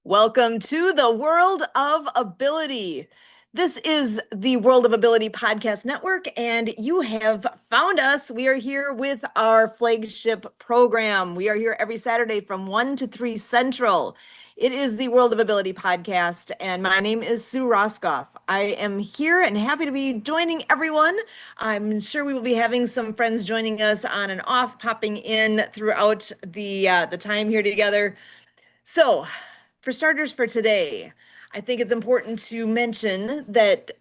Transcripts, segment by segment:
Welcome to the World of Ability. This is the World of Ability Podcast Network, and you have found us. We are here with our flagship program. We are here every Saturday from 1 to 3 Central. It is the World of Ability Podcast, and my name is Sue Roskoff. I am here and happy to be joining everyone. I'm sure we will be having some friends joining us on and off, popping in throughout the time here together. So, for starters, for today, I think it's important to mention that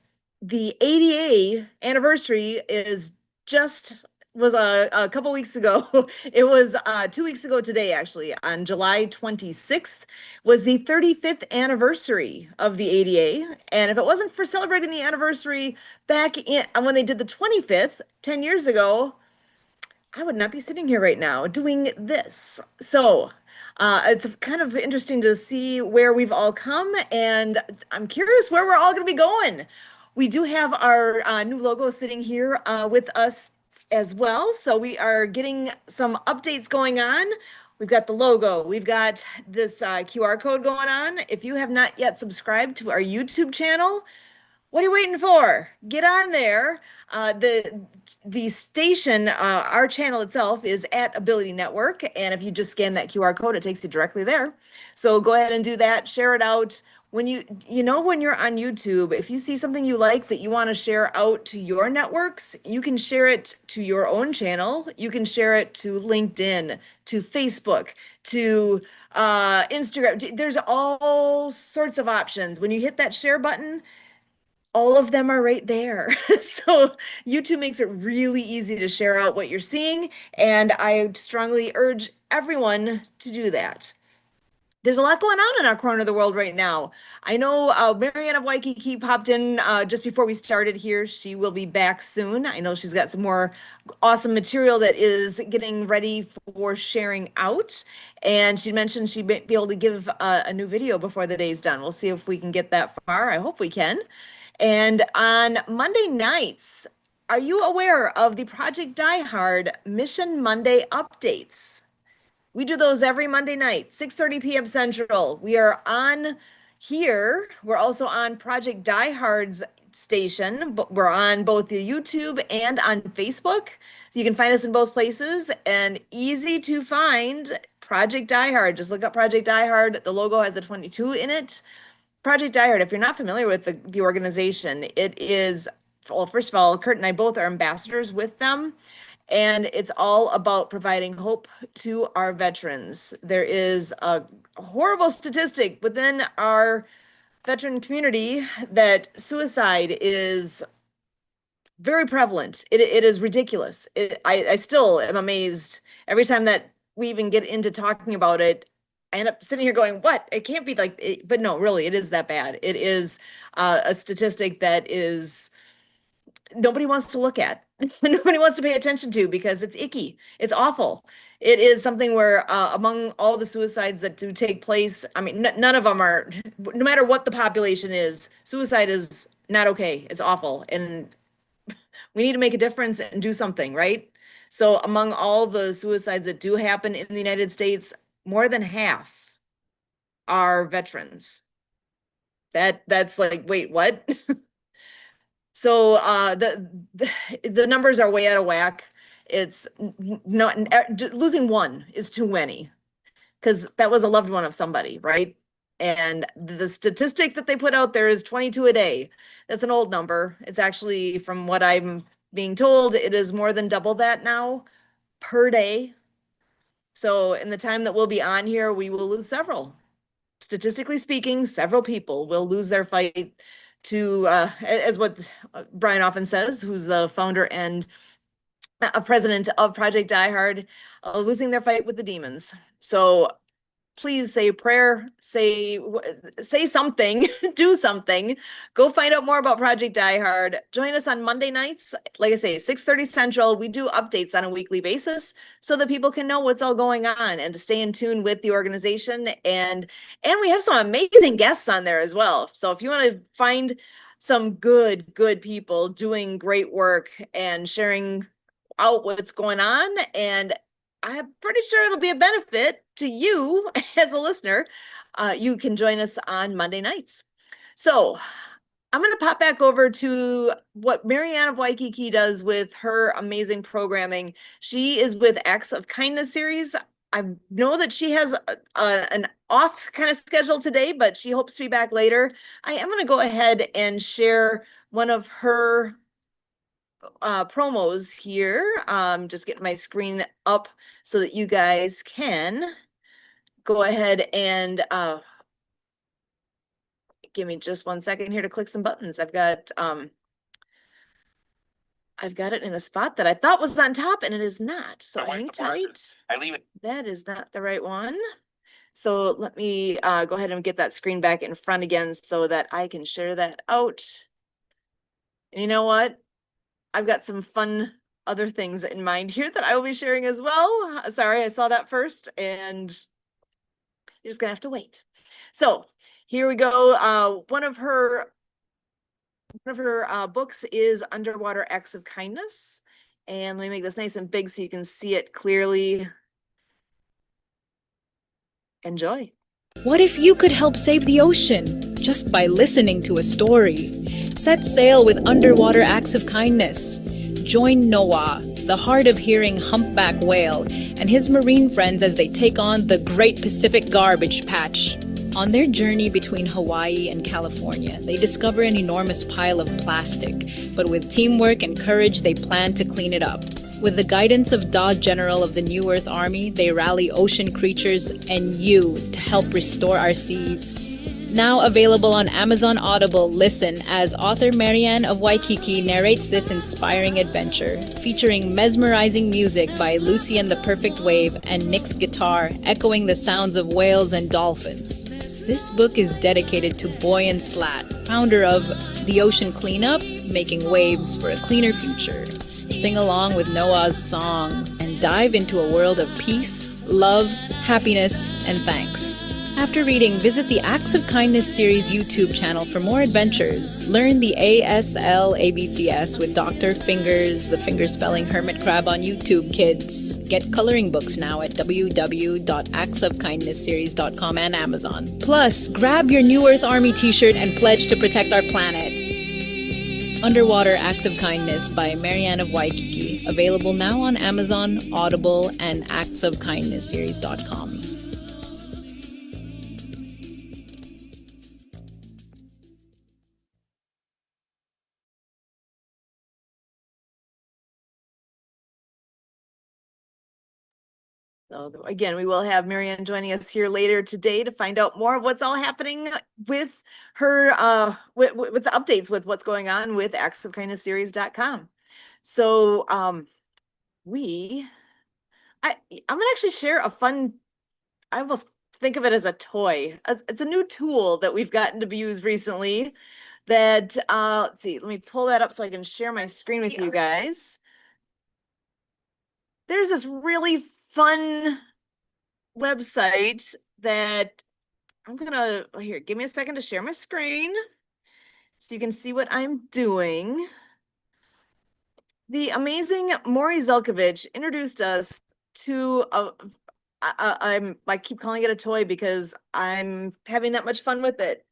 the ADA anniversary is just was a couple weeks ago. It was 2 weeks ago today, actually, on July 26th was the 35th anniversary of the ADA. And if it wasn't for celebrating the anniversary back in when they did the 25th 10 years ago, I would not be sitting here right now doing this. So it's kind of interesting to see where we've all come, and I'm curious where we're all going to be going. We do have our new logo sitting here with us as well. So we are getting some updates going on. We've got the logo. We've got this QR code going on. If you have not yet subscribed to our YouTube channel, what are you waiting for? Get on there. The station, our channel itself is at Ability Network, and if you just scan that QR code, it takes you directly there. So go ahead and do that. Share it out. When when you're on YouTube, if you see something you like that you want to share out to your networks, you can share it to your own channel. You can share it to LinkedIn, to Facebook, to Instagram. There's all sorts of options. When you hit that share button, all of them are right there. So YouTube makes it really easy to share out what you're seeing, and I strongly urge everyone to do that. There's a lot going on in our corner of the world right now. I know Marianne of Waikiki popped in just before we started here. She will be back soon. I know she's got some more awesome material that is getting ready for sharing out. And she mentioned she'd be able to give a new video before the day's done. We'll see if we can get that far. I hope we can. And on Monday nights, are you aware of the Project Die Hard Mission Monday updates? We do those every Monday night, 6:30 p.m. Central. We are on here. We're also on Project Die Hard's station, but we're on both the YouTube and on Facebook. You can find us in both places, and easy to find Project Die Hard. Just look up Project Die Hard. The logo has a 22 in it. Project Die Hard, if you're not familiar with the organization, it is, well, first of all, Kurt and I both are ambassadors with them, and it's all about providing hope to our veterans. There is a horrible statistic within our veteran community that suicide is very prevalent. It is ridiculous. I still am amazed every time that we even get into talking about it. I end up sitting here going, what? It can't be like, but no, really, it is that bad. It is a statistic that is nobody wants to look at. Nobody wants to pay attention to because it's icky. It's awful. It is something where among all the suicides that do take place, I mean, none of them are, no matter what the population is, suicide is not okay. It's awful. And we need to make a difference and do something, right? So among all the suicides that do happen in the United States, more than half are veterans. That's like, wait, what? So the numbers are way out of whack. It's not losing one is too many because that was a loved one of somebody, right? And the statistic that they put out there is 22 a day. That's an old number. It's actually, from what I'm being told, it is more than double that now per day. So in the time that we'll be on here, we will lose several. Statistically speaking, several people will lose their fight to, as what Brian often says, who's the founder and a president of Project Die Hard, losing their fight with the demons. So please say a prayer, say something, do something. Go find out more about Project Die Hard. Join us on Monday nights. Like I say, 6:30 Central. We do updates on a weekly basis so that people can know what's all going on and to stay in tune with the organization. And we have some amazing guests on there as well. So if you want to find some good people doing great work and sharing out what's going on, and I'm pretty sure it'll be a benefit to you as a listener. you can join us on Monday nights. So I'm going to pop back over to what Marianne of Waikiki does with her amazing programming. She is with Acts of Kindness series. I know that she has an off kind of schedule today, but she hopes to be back later. I am going to go ahead and share one of her promos here. Just get my screen up so that you guys can go ahead and give me just 1 second here to click some buttons. I've got it in a spot that I thought was on top and it is not. So hang tight. I leave it. That is not the right one. So let me go ahead and get that screen back in front again so that I can share that out. And you know what? I've got some fun other things in mind here that I will be sharing as well. Sorry, I saw that first and you're just gonna have to wait. So here we go. One of her books is Underwater Acts of Kindness. And let me make this nice and big so you can see it clearly. Enjoy. What if you could help save the ocean just by listening to a story? Set sail with Underwater Acts of Kindness. Join Noah, the hard-of-hearing humpback whale, and his marine friends as they take on the Great Pacific Garbage Patch. On their journey between Hawaii and California, they discover an enormous pile of plastic, but with teamwork and courage, they plan to clean it up. With the guidance of Dod General of the New Earth Army, they rally ocean creatures and you to help restore our seas. Now available on Amazon Audible, listen as author Marianne of Waikiki narrates this inspiring adventure, featuring mesmerizing music by Lucy and the Perfect Wave and Nick's guitar, echoing the sounds of whales and dolphins. This book is dedicated to Boy and Slat, founder of The Ocean Cleanup, making waves for a cleaner future. Sing along with Noah's song and dive into a world of peace, love, happiness, and thanks. After reading, visit the Acts of Kindness series YouTube channel for more adventures. Learn the ASL ABCS with Dr. Fingers, the finger-spelling hermit crab on YouTube, kids. Get coloring books now at www.actsofkindnessseries.com and Amazon. Plus, grab your New Earth Army t-shirt and pledge to protect our planet. Underwater Acts of Kindness by Marianne of Waikiki. Available now on Amazon, Audible, and actsofkindnessseries.com. So again, we will have Marianne joining us here later today to find out more of what's all happening with her, with the updates with what's going on with actsofkindnessseries.com. So I'm gonna actually share a fun, I almost think of it as a toy. It's a new tool that we've gotten to use recently that, let's see, let me pull that up so I can share my screen with you guys. There's this really fun website that here, give me a second to share my screen so you can see what I'm doing. The amazing Maury Zelkovich introduced us to I keep calling it a toy because I'm having that much fun with it.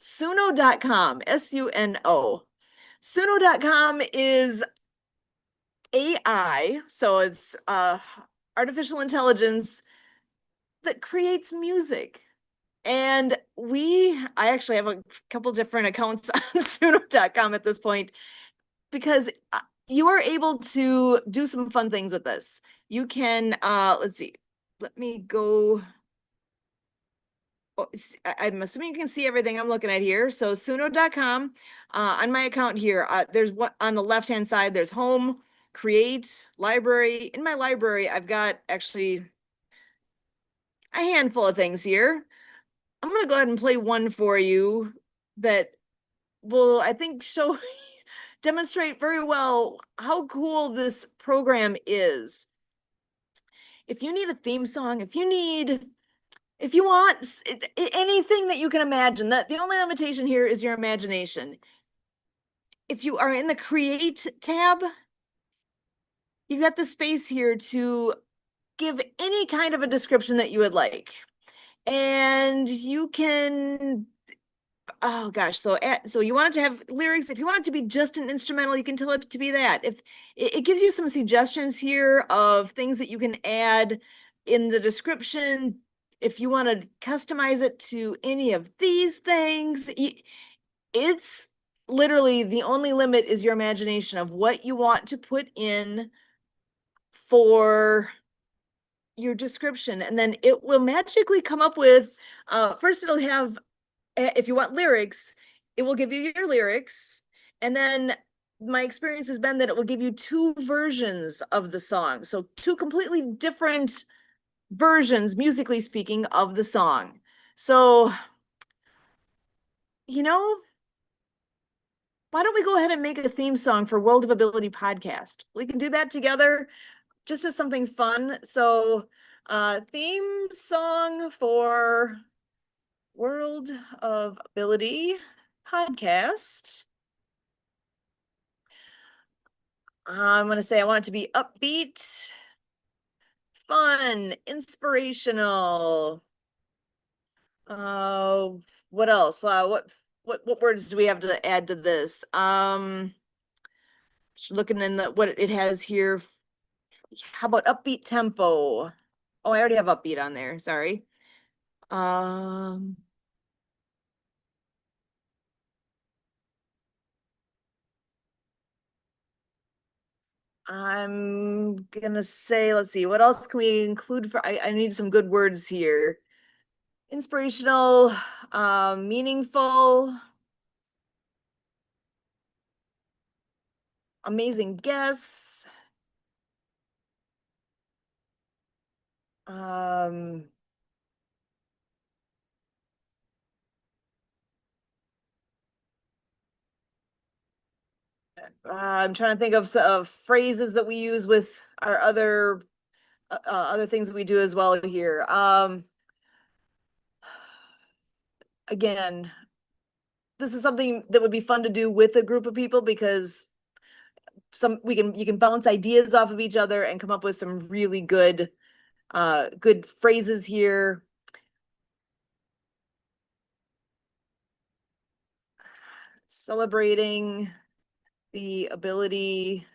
Suno.com, S-U-N-O. Suno.com is AI, so it's artificial intelligence that creates music. And I actually have a couple different accounts on Suno.com at this point because you are able to do some fun things with this. You can, let's see, let me go. Oh, I'm assuming you can see everything I'm looking at here. So Suno.com, on my account here, there's what on the left-hand side, there's home, create, library. In my library, I've got actually a handful of things here. I'm going to go ahead and play one for you that will, I think, demonstrate very well how cool this program is. If you need a theme song, if you want anything that you can imagine, that the only limitation here is your imagination. If you are in the Create tab, you've got the space here to give any kind of a description that you would like. And you can, oh gosh, so you want it to have lyrics. If you want it to be just an instrumental, you can tell it to be that. If it gives you some suggestions here of things that you can add in the description. If you want to customize it to any of these things, it's literally the only limit is your imagination of what you want to put in for your description. And then it will magically come up with, first it'll have, if you want lyrics, it will give you your lyrics. And then my experience has been that it will give you two versions of the song. So two completely different versions, musically speaking, of the song. So, you know, why don't we go ahead and make a theme song for World of Ability podcast? We can do that together just as something fun. So, theme song for World of Ability podcast. I'm going to say I want it to be upbeat, fun, inspirational. What else? What words do we have to add to this? Looking in what it has here. How about upbeat tempo? Oh, I already have upbeat on there. Sorry. I'm gonna say, let's see, what else can we include for, I need some good words here. Inspirational, meaningful, amazing guess. I'm trying to think of phrases that we use with our other things that we do as well here. Again, this is something that would be fun to do with a group of people because you can bounce ideas off of each other and come up with some really good phrases here. Celebrating the ability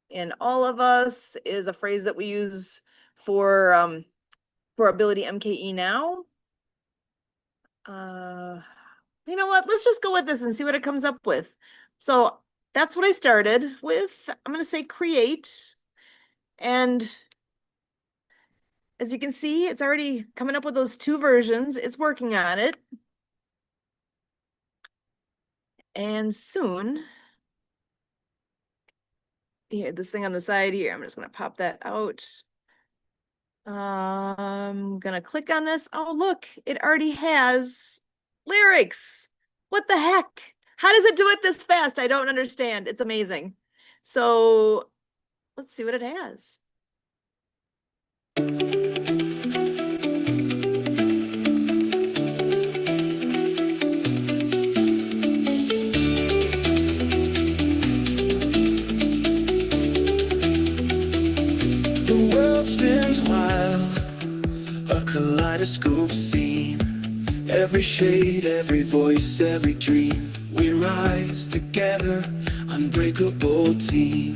in all of us is a phrase that we use for Ability MKE now. You know what? Let's just go with this and see what it comes up with. So that's what I started with. I'm going to say create. And as you can see, it's already coming up with those two versions. It's working on it. And soon, here, this thing on the side here, I'm just going to pop that out. I'm going to click on this. Oh, look, it already has lyrics. What the heck? How does it do it this fast? I don't understand. It's amazing. So let's see what it has. The world spins wild, a kaleidoscope scene. Every shade, every voice, every dream. We rise together, unbreakable team.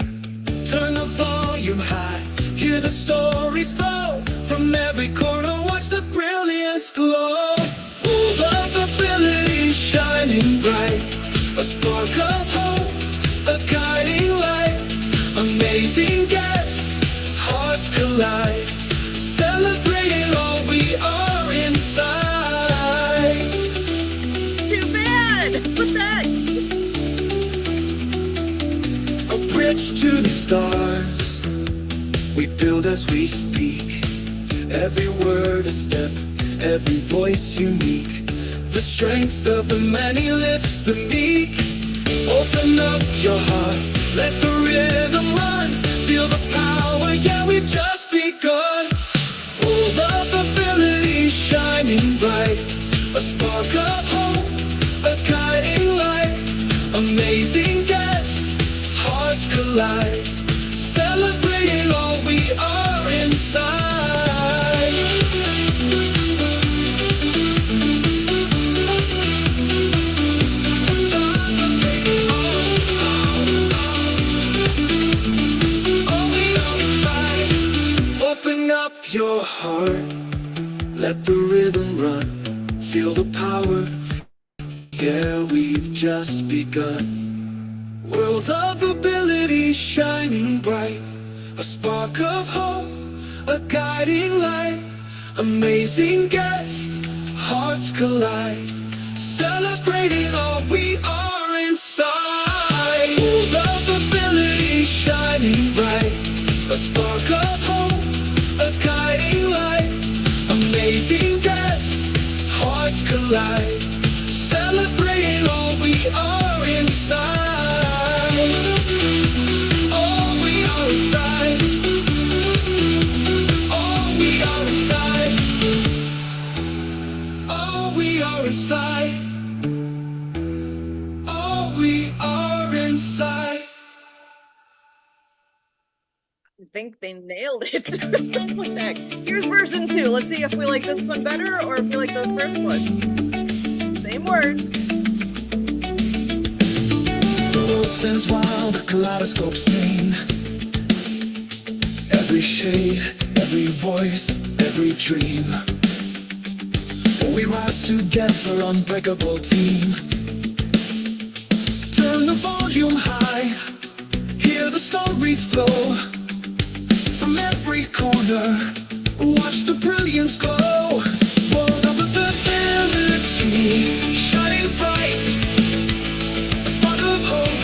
Turn the volume high, hear the stories flow. From every corner, watch the brilliance glow. World of Ability shining bright, a spark of hope, a guiding light. Amazing guests, hearts collide, celebrating all we are inside. Too bad! What the heck? A bridge to the stars, we build as we speak. Every word a step, every voice unique. The strength of the many lifts the meek. Open up your heart, let the rhythm run. Feel the power, yeah, we've just begun. World of Ability shining bright, a spark of hope, a guiding light. Amazing guests, hearts collide, celebrating all we are inside. Open up your heart, let the rhythm run. Feel the power, yeah, we've just begun. World of ability shining bright, a spark of hope, a guiding light. Amazing guests, hearts collide, celebrating all we are inside. World of ability shining bright, a spark of hope, a guiding light. Amazing guests, hearts collide, celebrating all we are inside. All we are inside. All we are inside. All we are inside. All we are inside. I think they nailed it. What the heck? Here's version 2. Let's see if we like this one better or if we like the first one. Same words. The world spins wild, a kaleidoscope scene. Every shade, every voice, every dream. We rise together, unbreakable team. Turn the volume high, hear the stories flow. From every corner, watch the brilliance glow. World of ability, shining bright, a spark of hope,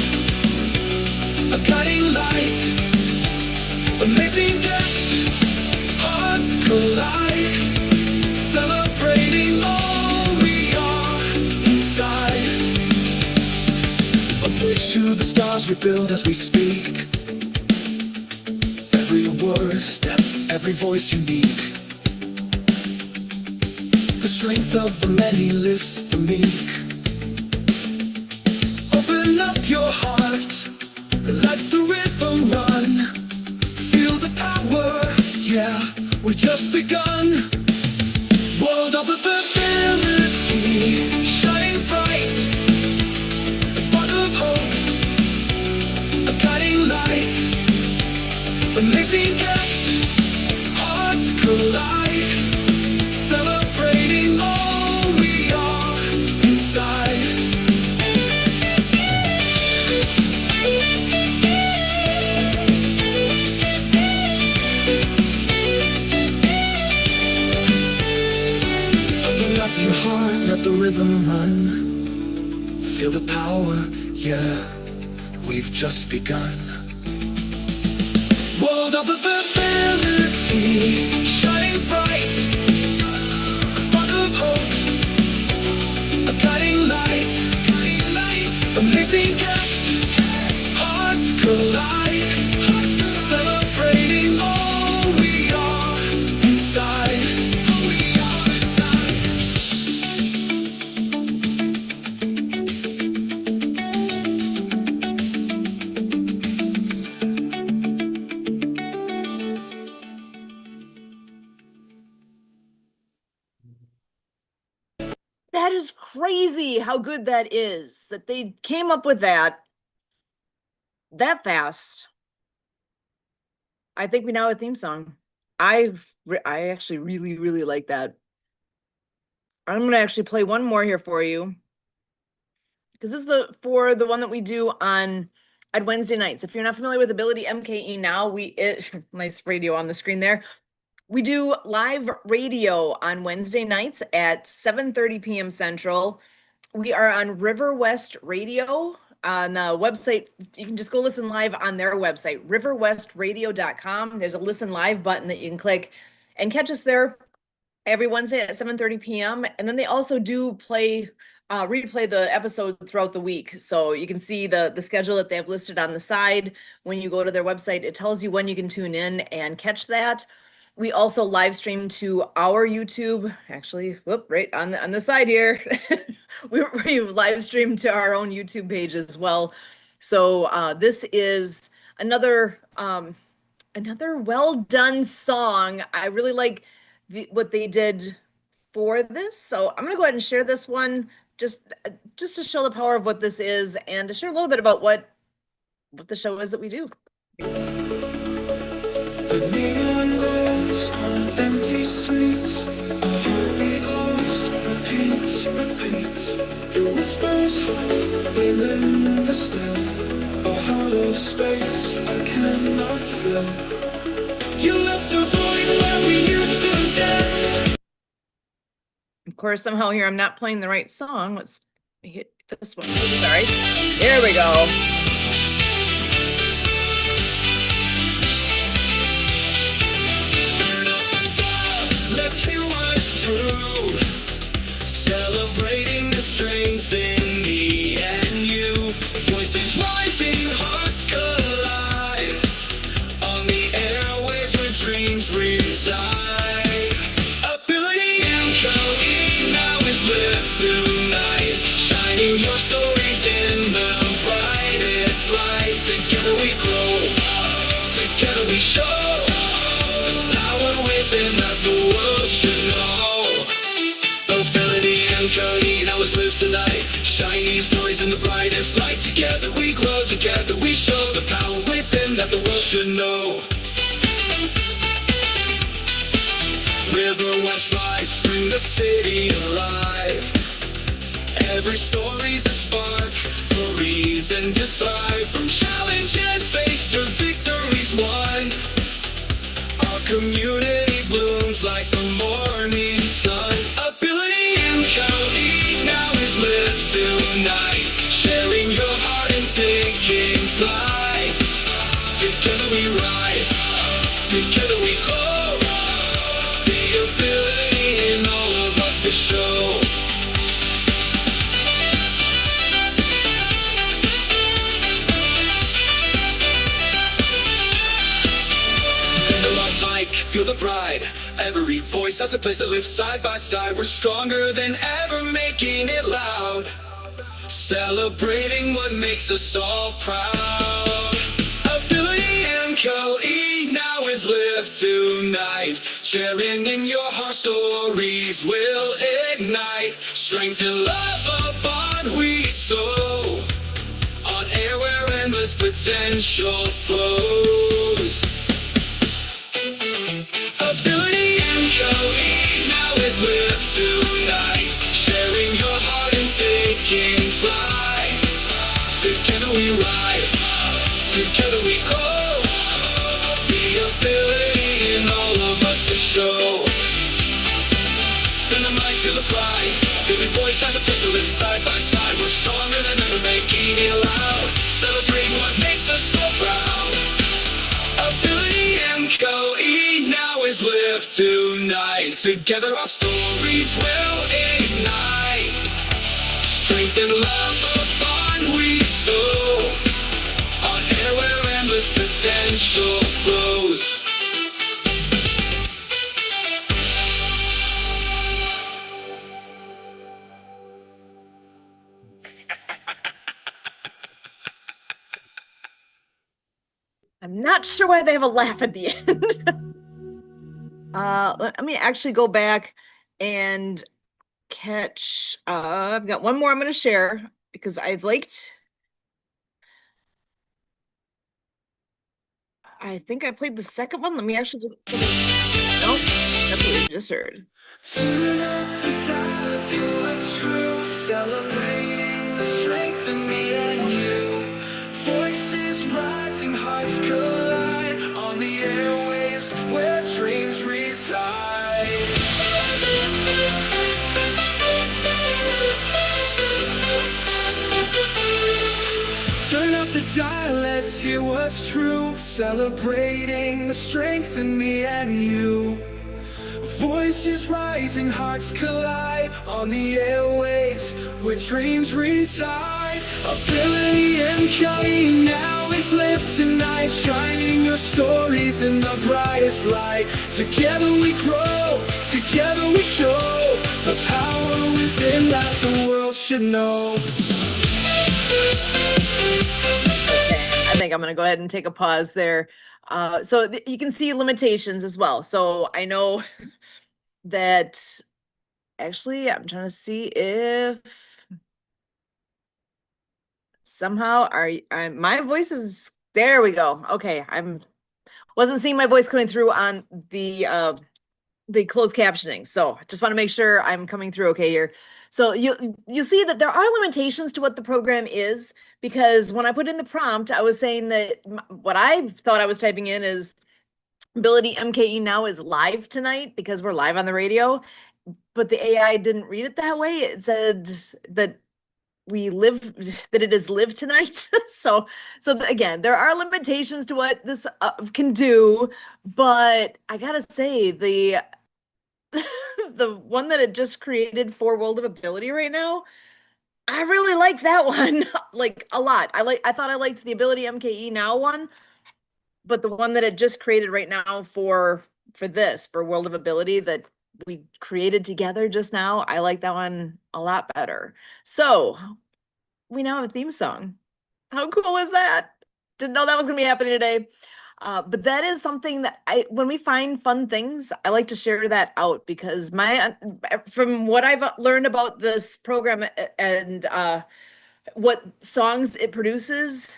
a guiding light. Amazing guests, hearts collide, celebrating all we are inside. A bridge to the stars we build as we speak. Every word, step, every voice unique. The strength of the many lifts the meek. Open up your heart, let the rhythm run. Feel the power, yeah, we've just begun. World of ability, shining bright, a spark of hope, a guiding light. Amazing guests, hearts collide, celebrating all we are inside. Open up your heart, let the rhythm run. Feel the power, yeah, we've just begun. World of ability, shining bright, a spark of hope, a guiding light. Amazing guests, hearts collide, celebrating all we are inside. All we are inside. That is crazy how good that is, that they came up with that fast. I think we now have a theme song. I actually really like that. I'm going to actually play one more here for you, because this is for the one that we do on Wednesday nights. If you're not familiar with Ability MKE now, nice radio on the screen there. We do live radio on Wednesday nights at 7:30 p.m. Central. We are on River West Radio on the website. You can just go listen live on their website, riverwestradio.com. There's a listen live button that you can click and catch us there every Wednesday at 7:30 p.m. And then they also do replay the episode throughout the week. So you can see the schedule that they have listed on the side. When you go to their website, it tells you when you can tune in and catch that. We also live stream to our YouTube, actually, right on the side here. we live stream to our own YouTube page as well. So this is another well done song. I really like what they did for this. So I'm gonna go ahead and share this one just to show the power of what this is and to share a little bit about what the show is that we do. The neon glow these streets. A heartbeat lost, repeats, repeats. It whispers within the still, a hollow space I cannot fill. You left a void where we used to dance. Of course, somehow here I'm not playing the right song. Let's hit this one. Sorry. There we go. Let's hear what's true. Celebrating the strength in me and you. Voices rising, hearts collide. On the airways where dreams reside. Ability and Cody now is lived tonight. Shining your stories in the brightest light. Together we grow. Together we show. Within that the world should know. Ability and Cody now is live tonight. Shiny stories in the brightest light. Together we grow, together we show the power within that the world should know. River West lights bring the city alive. Every story's a spark, a reason to thrive. From challenges faced to victories won. Our community blooms like the morning sun. Ability and Cody now is lived tonight. Sharing your heart and taking flight. Together we rise, together we glow. The ability in all of us to show. Feel the pride. Every voice has a place to live side by side. We're stronger than ever, making it loud. Celebrating what makes us all proud. Ability and Cody now is lived tonight. Sharing in your heart stories will ignite. Strength and love a bond we sow. On air where endless potential flows. Ability and Cody now is lived tonight. Sharing your heart and taking flight. Together we rise, together we grow. The ability in all of us to show. Spin the mic, feel the pride. Every voice has a place to live side by side. We're stronger than ever, making it loud. Celebrating what makes us so proud. Ability and Cody now is lived tonight. Together our stories will ignite. Strength and love a bond we sow. On air where endless potential flows. I'm not sure why they have a laugh at the end. Let me actually go back and catch. I've got one more I'm going to share because I've liked. I think I played the second one. Let me actually. Nope, that's what we just heard. Turn up the dial to what's true. Celebrating the strength in me and you. Voices rising, hearts collide. On the airwaves where dreams reside. Turn up the dial, let's hear what's true. Celebrating the strength in me and you. Voices rising, hearts collide. On the airwaves where dreams reside. Ability and Cody now is lived tonight. Shining your stories in the brightest light. Together we grow, together we show the power within that the world should know. I think I'm going to go ahead and take a pause there. So you can see limitations as well. So I know that actually I'm trying to see if somehow my voice is there. We go. Okay. Wasn't seeing my voice coming through on the the closed captioning. So I just want to make sure I'm coming through okay here. So you see that there are limitations to what the program is, because when I put in the prompt, I was saying that what I thought I was typing in is Ability MKE Now is live tonight because we're live on the radio, but the AI didn't read it that way. It said that that it is live tonight. Again, there are limitations to what this can do, but I gotta say the the one that it just created for World of Ability right now, I really like that one like a lot. I thought I liked the Ability MKE Now one, but the one that it just created right now for World of Ability that we created together just now, I like that one a lot better. So we now have a theme song. How cool is that? Didn't know that was gonna be happening today. But that is something that when we find fun things, I like to share that out, because from what I've learned about this program and what songs it produces,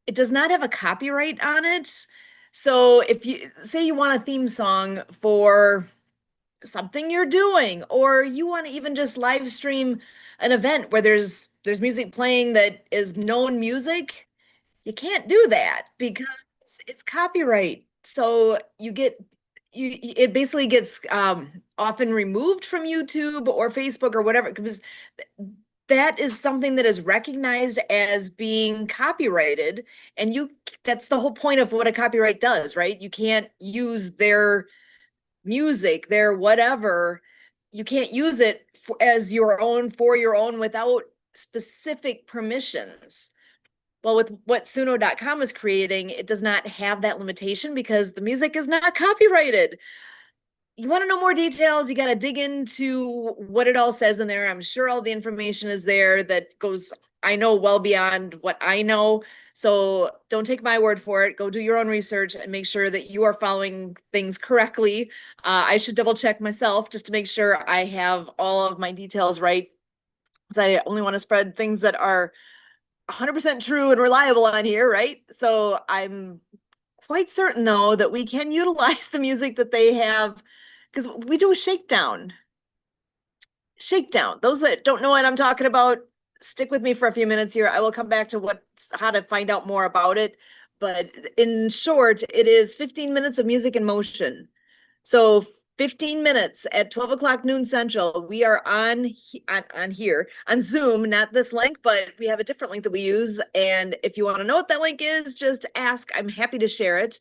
it does not have a copyright on it. So if you say you want a theme song for something you're doing, or you want to even just live stream an event where there's music playing that is known music, you can't do that because it's copyright. So it basically gets often removed from YouTube or Facebook or whatever, because that is something that is recognized as being copyrighted, and that's the whole point of what a copyright does, right? You can't use their music, their whatever, you can't use it as your own, for your own, without specific permissions. Well, with what Suno.com is creating, it does not have that limitation because the music is not copyrighted. You want to know more details, you got to dig into what it all says in there. I'm sure all the information is there that goes, I know, well beyond what I know. So don't take my word for it. Go do your own research and make sure that you are following things correctly. I should double check myself just to make sure I have all of my details right, because I only want to spread things that are 100% true and reliable on here, right? So I'm quite certain, though, that we can utilize the music that they have, because we do a shakedown. Those that don't know what I'm talking about, stick with me for a few minutes here. I will come back to how to find out more about it. But in short, it is 15 minutes of music in motion. So 15 minutes at 12 o'clock noon Central. We are on here on Zoom, not this link, but we have a different link that we use. And if you want to know what that link is, just ask. I'm happy to share it.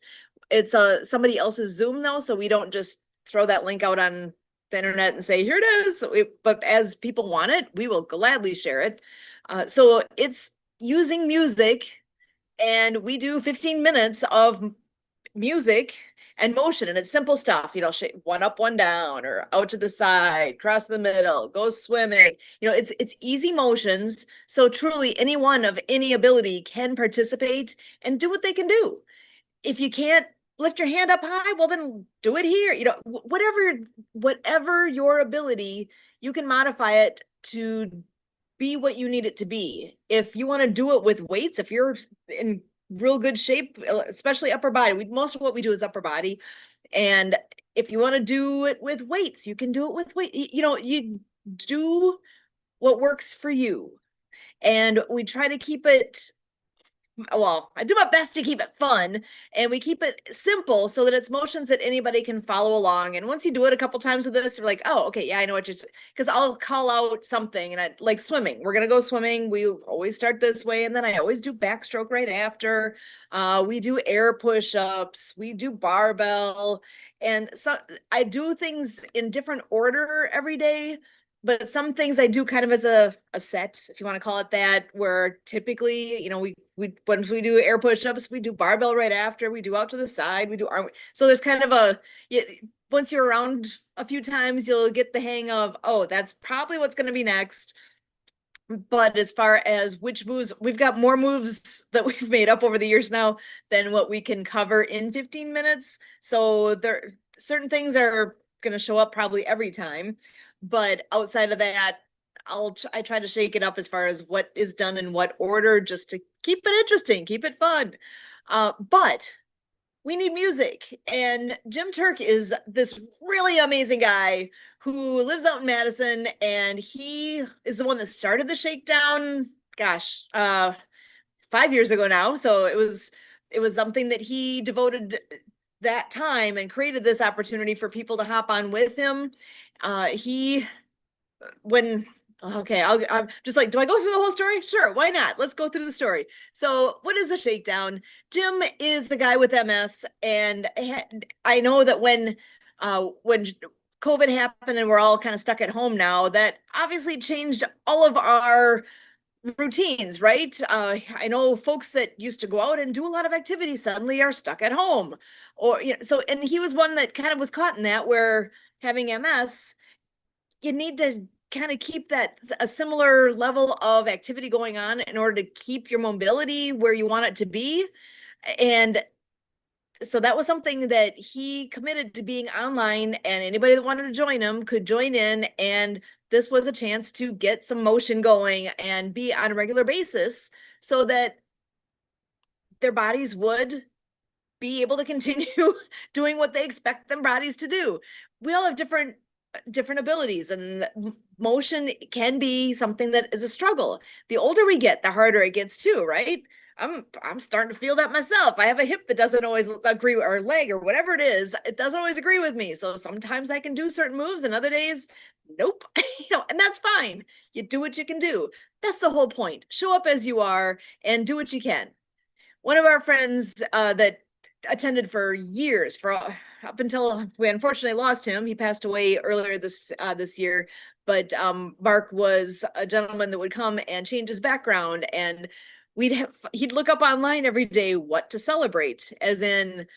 It's somebody else's Zoom though, so we don't just throw that link out on the internet and say, here it is. But as people want it, we will gladly share it. So it's using music, and we do 15 minutes of music and motion, and it's simple stuff, one up, one down, or out to the side, cross the middle, go swimming. It's easy motions. So truly anyone of any ability can participate and do what they can do. If you can't lift your hand up high, well then do it here. Whatever your ability, you can modify it to be what you need it to be. If you want to do it with weights, if you're in real good shape, especially upper body. Most of what we do is upper body. And if you want to do it with weights, you can do it with weight. You do what works for you. And we try to keep it, well, I do my best to keep it fun, and we keep it simple so that it's motions that anybody can follow along. And once you do it a couple times with this, you're like, oh, okay, yeah, I know what you're, because I'll call out something, and like swimming. We're going to go swimming. We always start this way, and then I always do backstroke right after. We do air push-ups. We do barbell. And so I do things in different order every day. But some things I do kind of as a set, if you want to call it that, where typically, once we do air push-ups, we do barbell right after, we do out to the side, we do arm. So there's kind of once you're around a few times, you'll get the hang of, oh, that's probably what's going to be next. But as far as which moves, we've got more moves that we've made up over the years now than what we can cover in 15 minutes. So certain things are going to show up probably every time. But outside of that, I try to shake it up as far as what is done in what order, just to keep it interesting, keep it fun. But we need music. And Jim Turk is this really amazing guy who lives out in Madison, and he is the one that started the Shakedown, gosh, 5 years ago now. So it was something that he devoted that time and created this opportunity for people to hop on with him. He when Okay, I'm just like, do I go through the whole story? Sure, why not? Let's go through the story. So, what is the Shakedown? Jim is the guy with MS, and I know that when COVID happened and we're all kind of stuck at home now, that obviously changed all of our routines, right? I know folks that used to go out and do a lot of activities suddenly are stuck at home, or so. And he was one that kind of was caught in that, where having MS, you need to kind of keep that a similar level of activity going on in order to keep your mobility where you want it to be. And so that was something that he committed to being online, and anybody that wanted to join him could join in. And this was a chance to get some motion going and be on a regular basis so that their bodies would be able to continue doing what they expect their bodies to do. We all have different abilities, and motion can be something that is a struggle. The older we get, the harder it gets too, right? I'm starting to feel that myself. I have a hip that doesn't always agree, or leg, or whatever it is. It doesn't always agree with me. So sometimes I can do certain moves, and other days, nope. And that's fine. You do what you can do. That's the whole point. Show up as you are and do what you can. One of our friends that attended for years, for up until we unfortunately lost him. He passed away earlier this year. But Mark was a gentleman that would come and change his background, and he'd look up online every day what to celebrate, as in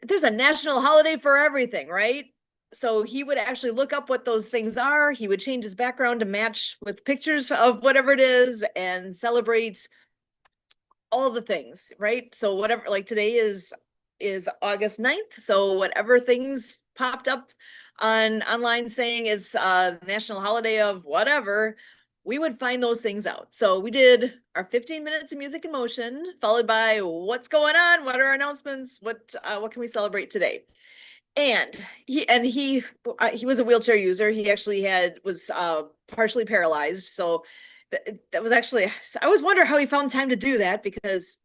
there's a national holiday for everything, right? So he would actually look up what those things are. He would change his background to match with pictures of whatever it is and celebrate all the things, right? So whatever, like today is August 9th. So whatever things popped up online saying it's national holiday of whatever, we would find those things out. So we did our 15 minutes of music and motion, followed by what's going on, what are our announcements, what can we celebrate today? And he was a wheelchair user. He actually was partially paralyzed. So that was actually, I always wonder how he found time to do that, because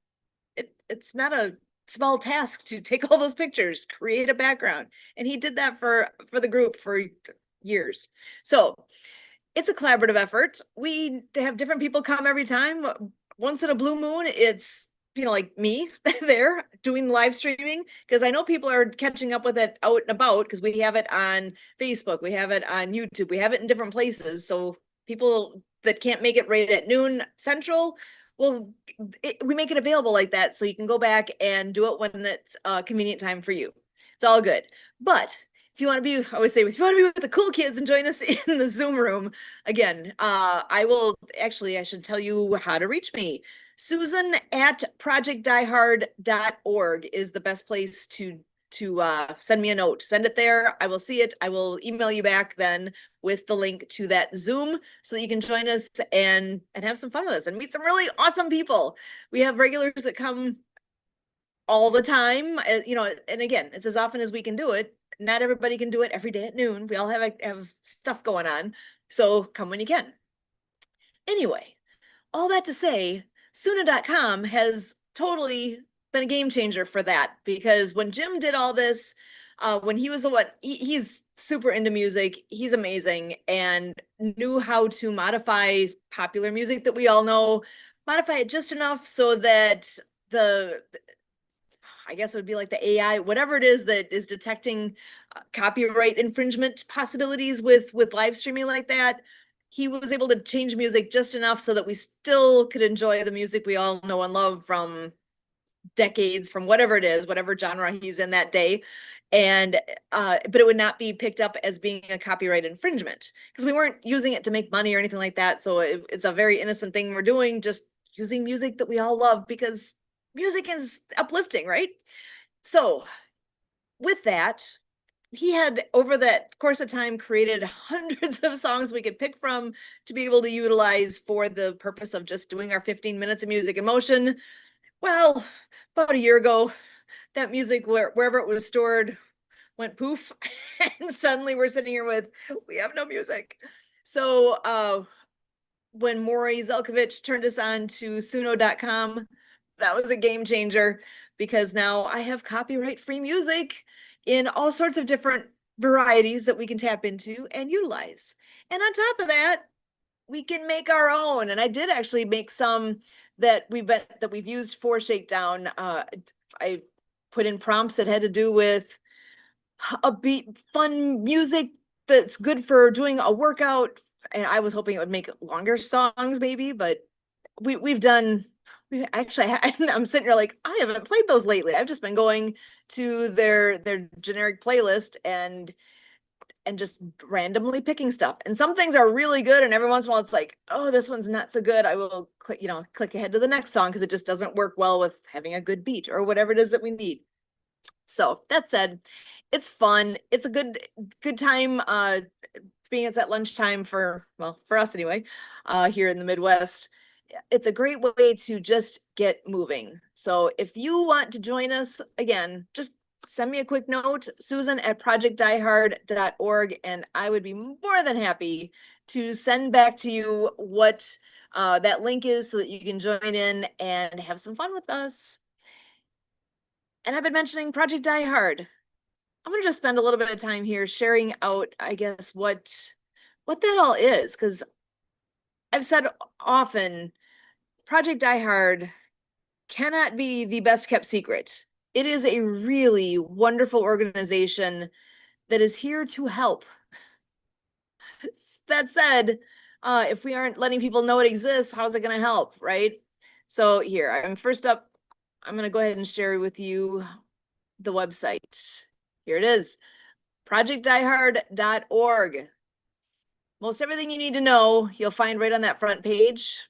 it's not a small task to take all those pictures, create a background. And he did that for the group for years. So it's a collaborative effort. We have different people come every time. Once in a blue moon, it's, like me there doing live streaming, because I know people are catching up with it out and about, because we have it on Facebook, we have it on YouTube, we have it in different places. So people that can't make it right at noon Central, well, we make it available like that, so you can go back and do it when it's a convenient time for you. It's all good. But if you want to be, I always say, if you want to be with the cool kids and join us in the Zoom room, again, I should tell you how to reach me. Susan at projectdiehard.org is the best place to send me a note. Send it there. I will see it. I will email you back then with the link to that Zoom, so that you can join us and have some fun with us and meet some really awesome people. We have regulars that come all the time, and again, it's as often as we can do it. Not everybody can do it every day at noon. We all have stuff going on. So come when you can. Anyway, all that to say, Suna.com has totally been a game changer for that, because when Jim did all this, when he was he's super into music, he's amazing, and knew how to modify popular music that we all know, modify it just enough so that I guess it would be like the AI, whatever it is that is detecting copyright infringement possibilities with live streaming like that. He was able to change music just enough so that we still could enjoy the music we all know and love from decades, from whatever it is, whatever genre he's in that day. And but it would not be picked up as being a copyright infringement, because we weren't using it to make money or anything like that. So it's a very innocent thing we're doing, just using music that we all love, because music is uplifting, right? So with that, he had, over that course of time, created hundreds of songs we could pick from to be able to utilize for the purpose of just doing our 15 minutes of music and motion. Well, about a year ago, that music wherever it was stored went poof. And suddenly we're sitting here with, we have no music. So when Maury Zelkovich turned us on to Suno.com, that was a game changer because now I have copyright free music in all sorts of different varieties that we can tap into and utilize. And on top of that, we can make our own. And I did actually make some that we've used for Shakedown. I put in prompts that had to do with upbeat, fun music that's good for doing a workout. And I was hoping it would make longer songs, maybe, but we've done. We actually, I'm sitting here like I haven't played those lately. I've just been going to their generic playlist and just randomly picking stuff. And some things are really good, and every once in a while it's like, oh, this one's not so good. I will click ahead to the next song because it just doesn't work well with having a good beat or whatever it is that we need. So that said, it's fun. It's a good time being it's at lunchtime for us anyway, here in the Midwest. It's a great way to just get moving. So if you want to join us, again, just send me a quick note, Susan@projectdiehard.org, and I would be more than happy to send back to you what that link is so that you can join in and have some fun with us. And I've been mentioning Project Die Hard. I'm going to just spend a little bit of time here sharing out, I guess, what that all is, because I've said often, Project Die Hard cannot be the best kept secret. It is a really wonderful organization that is here to help. That said, if we aren't letting people know it exists, how's it going to help, right? So here, I'm going to go ahead and share with you the website. Here it is, projectdiehard.org. Most everything you need to know, you'll find right on that front page.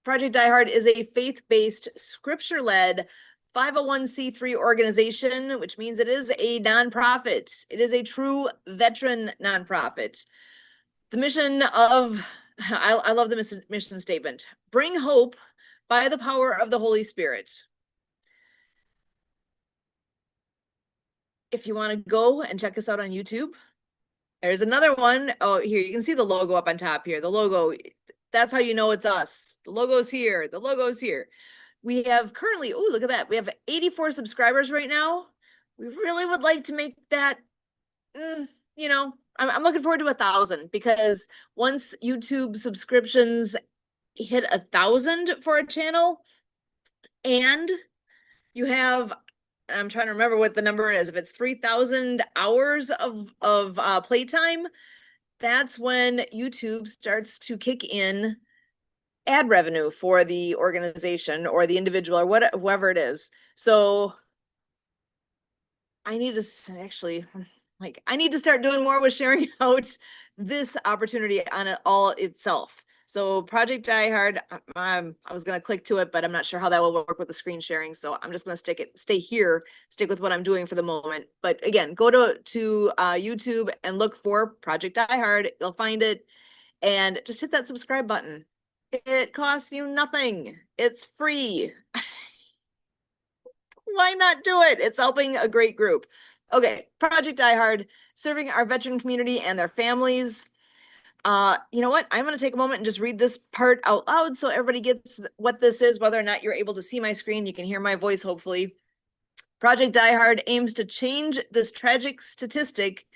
Project Die Hard is a faith-based, scripture-led 501c3 organization, which means it is a nonprofit. It is a true veteran nonprofit. The mission of, I love the mission statement, bring hope by the power of the Holy Spirit. If you want to go and check us out on YouTube, there's another one. Oh, here, you can see the logo up on top here. The logo, that's how you know it's us. The logo's here. The logo's here. We have currently, oh, look at that. We have 84 subscribers right now. We really would like to make that, I'm looking forward to 1,000, because once YouTube subscriptions hit 1,000 for a channel, and you have, I'm trying to remember what the number is. If it's 3,000 hours of playtime, that's when YouTube starts to kick in ad revenue for the organization or the individual or whoever it is. So I need to I need to start doing more with sharing out this opportunity on it all itself. So Project Die Hard, I was going to click to it, but I'm not sure how that will work with the screen sharing. So I'm just going to stick with what I'm doing for the moment. But again, go to YouTube and look for Project Die Hard. You'll find it, and just hit that subscribe button. It costs you nothing. It's free. Why not do it? It's helping a great group. Okay, Project Die Hard, serving our veteran community and their families. You know what? I'm going to take a moment and just read this part out loud so everybody gets what this is, whether or not you're able to see my screen. You can hear my voice, hopefully. Project Die Hard aims to change this tragic statistic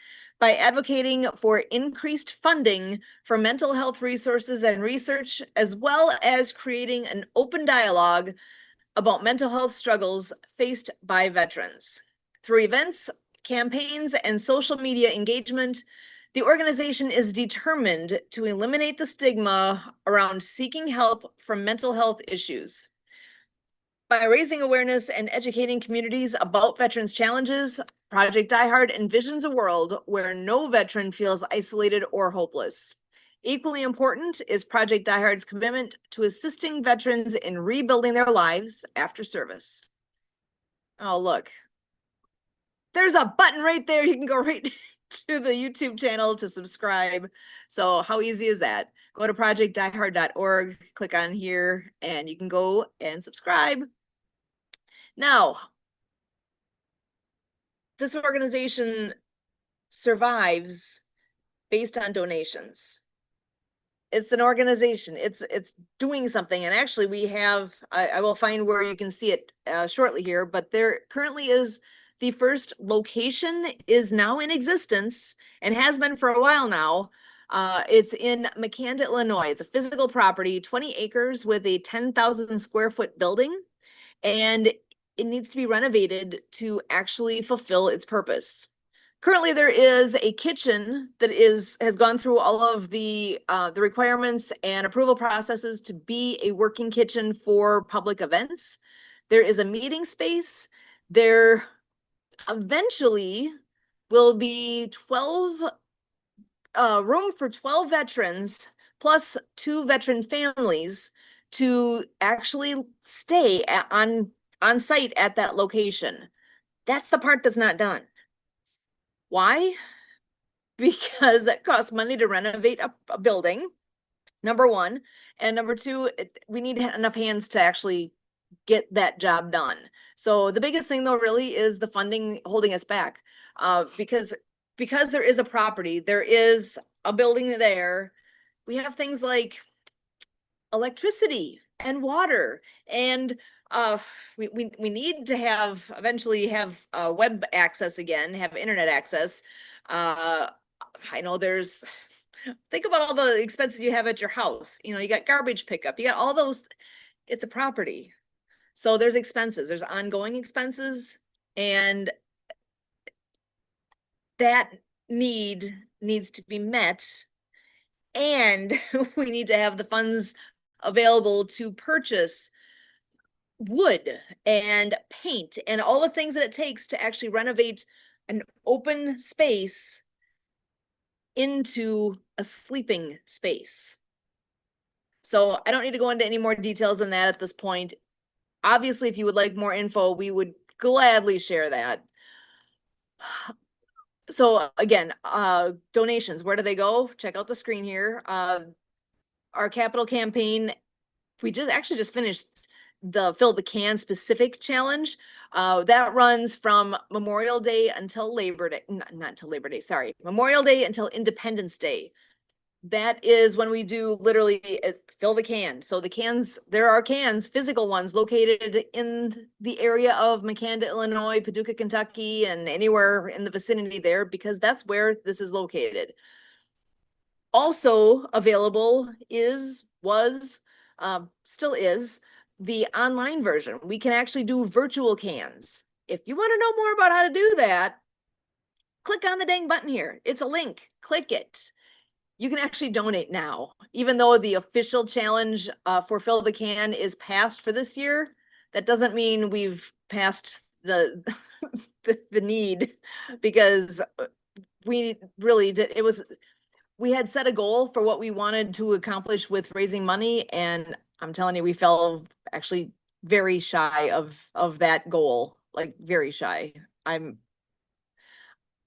by advocating for increased funding for mental health resources and research, as well as creating an open dialogue about mental health struggles faced by veterans. Through events, campaigns, and social media engagement, the organization is determined to eliminate the stigma around seeking help from mental health issues. By raising awareness and educating communities about veterans' challenges, Project Die Hard envisions a world where no veteran feels isolated or hopeless. Equally important is Project Die Hard's commitment to assisting veterans in rebuilding their lives after service. Oh, look. There's a button right there. You can go right to the YouTube channel to subscribe. So how easy is that? Go to projectdiehard.org, click on here, and you can go and subscribe. Now, this organization survives based on donations. It's an organization. It's doing something. And actually we have, I will find where you can see it shortly here, but there currently is the first location is now in existence and has been for a while now. It's in Makanda, Illinois. It's a physical property, 20 acres with a 10,000 square foot building. And it needs to be renovated to actually fulfill its purpose. Currently, there is a kitchen that has gone through all of the requirements and approval processes to be a working kitchen for public events. There is a meeting space. There eventually will be 12 room for 12 veterans plus 2 veteran families to actually stay on site at that location. That's the part that's not done. Why? Because it costs money to renovate a building, number one. And number two, we need enough hands to actually get that job done. So the biggest thing though really is the funding holding us back. Because there is a property, there is a building there, we have things like electricity and water and we need to eventually have web access again, have internet access. I know think about all the expenses you have at your house. You know, you got garbage pickup, you got all those, it's a property. So there's expenses, there's ongoing expenses, and that needs to be met. And we need to have the funds available to purchase wood and paint and all the things that it takes to actually renovate an open space into a sleeping space. So I don't need to go into any more details than that at this point. Obviously, if you would like more info, we would gladly share that. So again, donations, where do they go? Check out the screen here. Our capital campaign, we just finished the Fill the Can specific challenge. That runs from Memorial Day until Labor Day, not until Labor Day, sorry. Memorial Day until Independence Day. That is when we do literally fill the can. So the cans, there are cans, physical ones located in the area of Makanda, Illinois, Paducah, Kentucky, and anywhere in the vicinity there, because that's where this is located. Also available still is the online version. We can actually do virtual cans. If you want to know more about how to do that, click on the dang button here. It's a link, click it. You can actually donate now, even though the official challenge for Fill the Can is passed for this year. That doesn't mean we've passed the the need, because we really did. We had set a goal for what we wanted to accomplish with raising money, and I'm telling you, we fell actually very shy of that goal, like very shy. I'm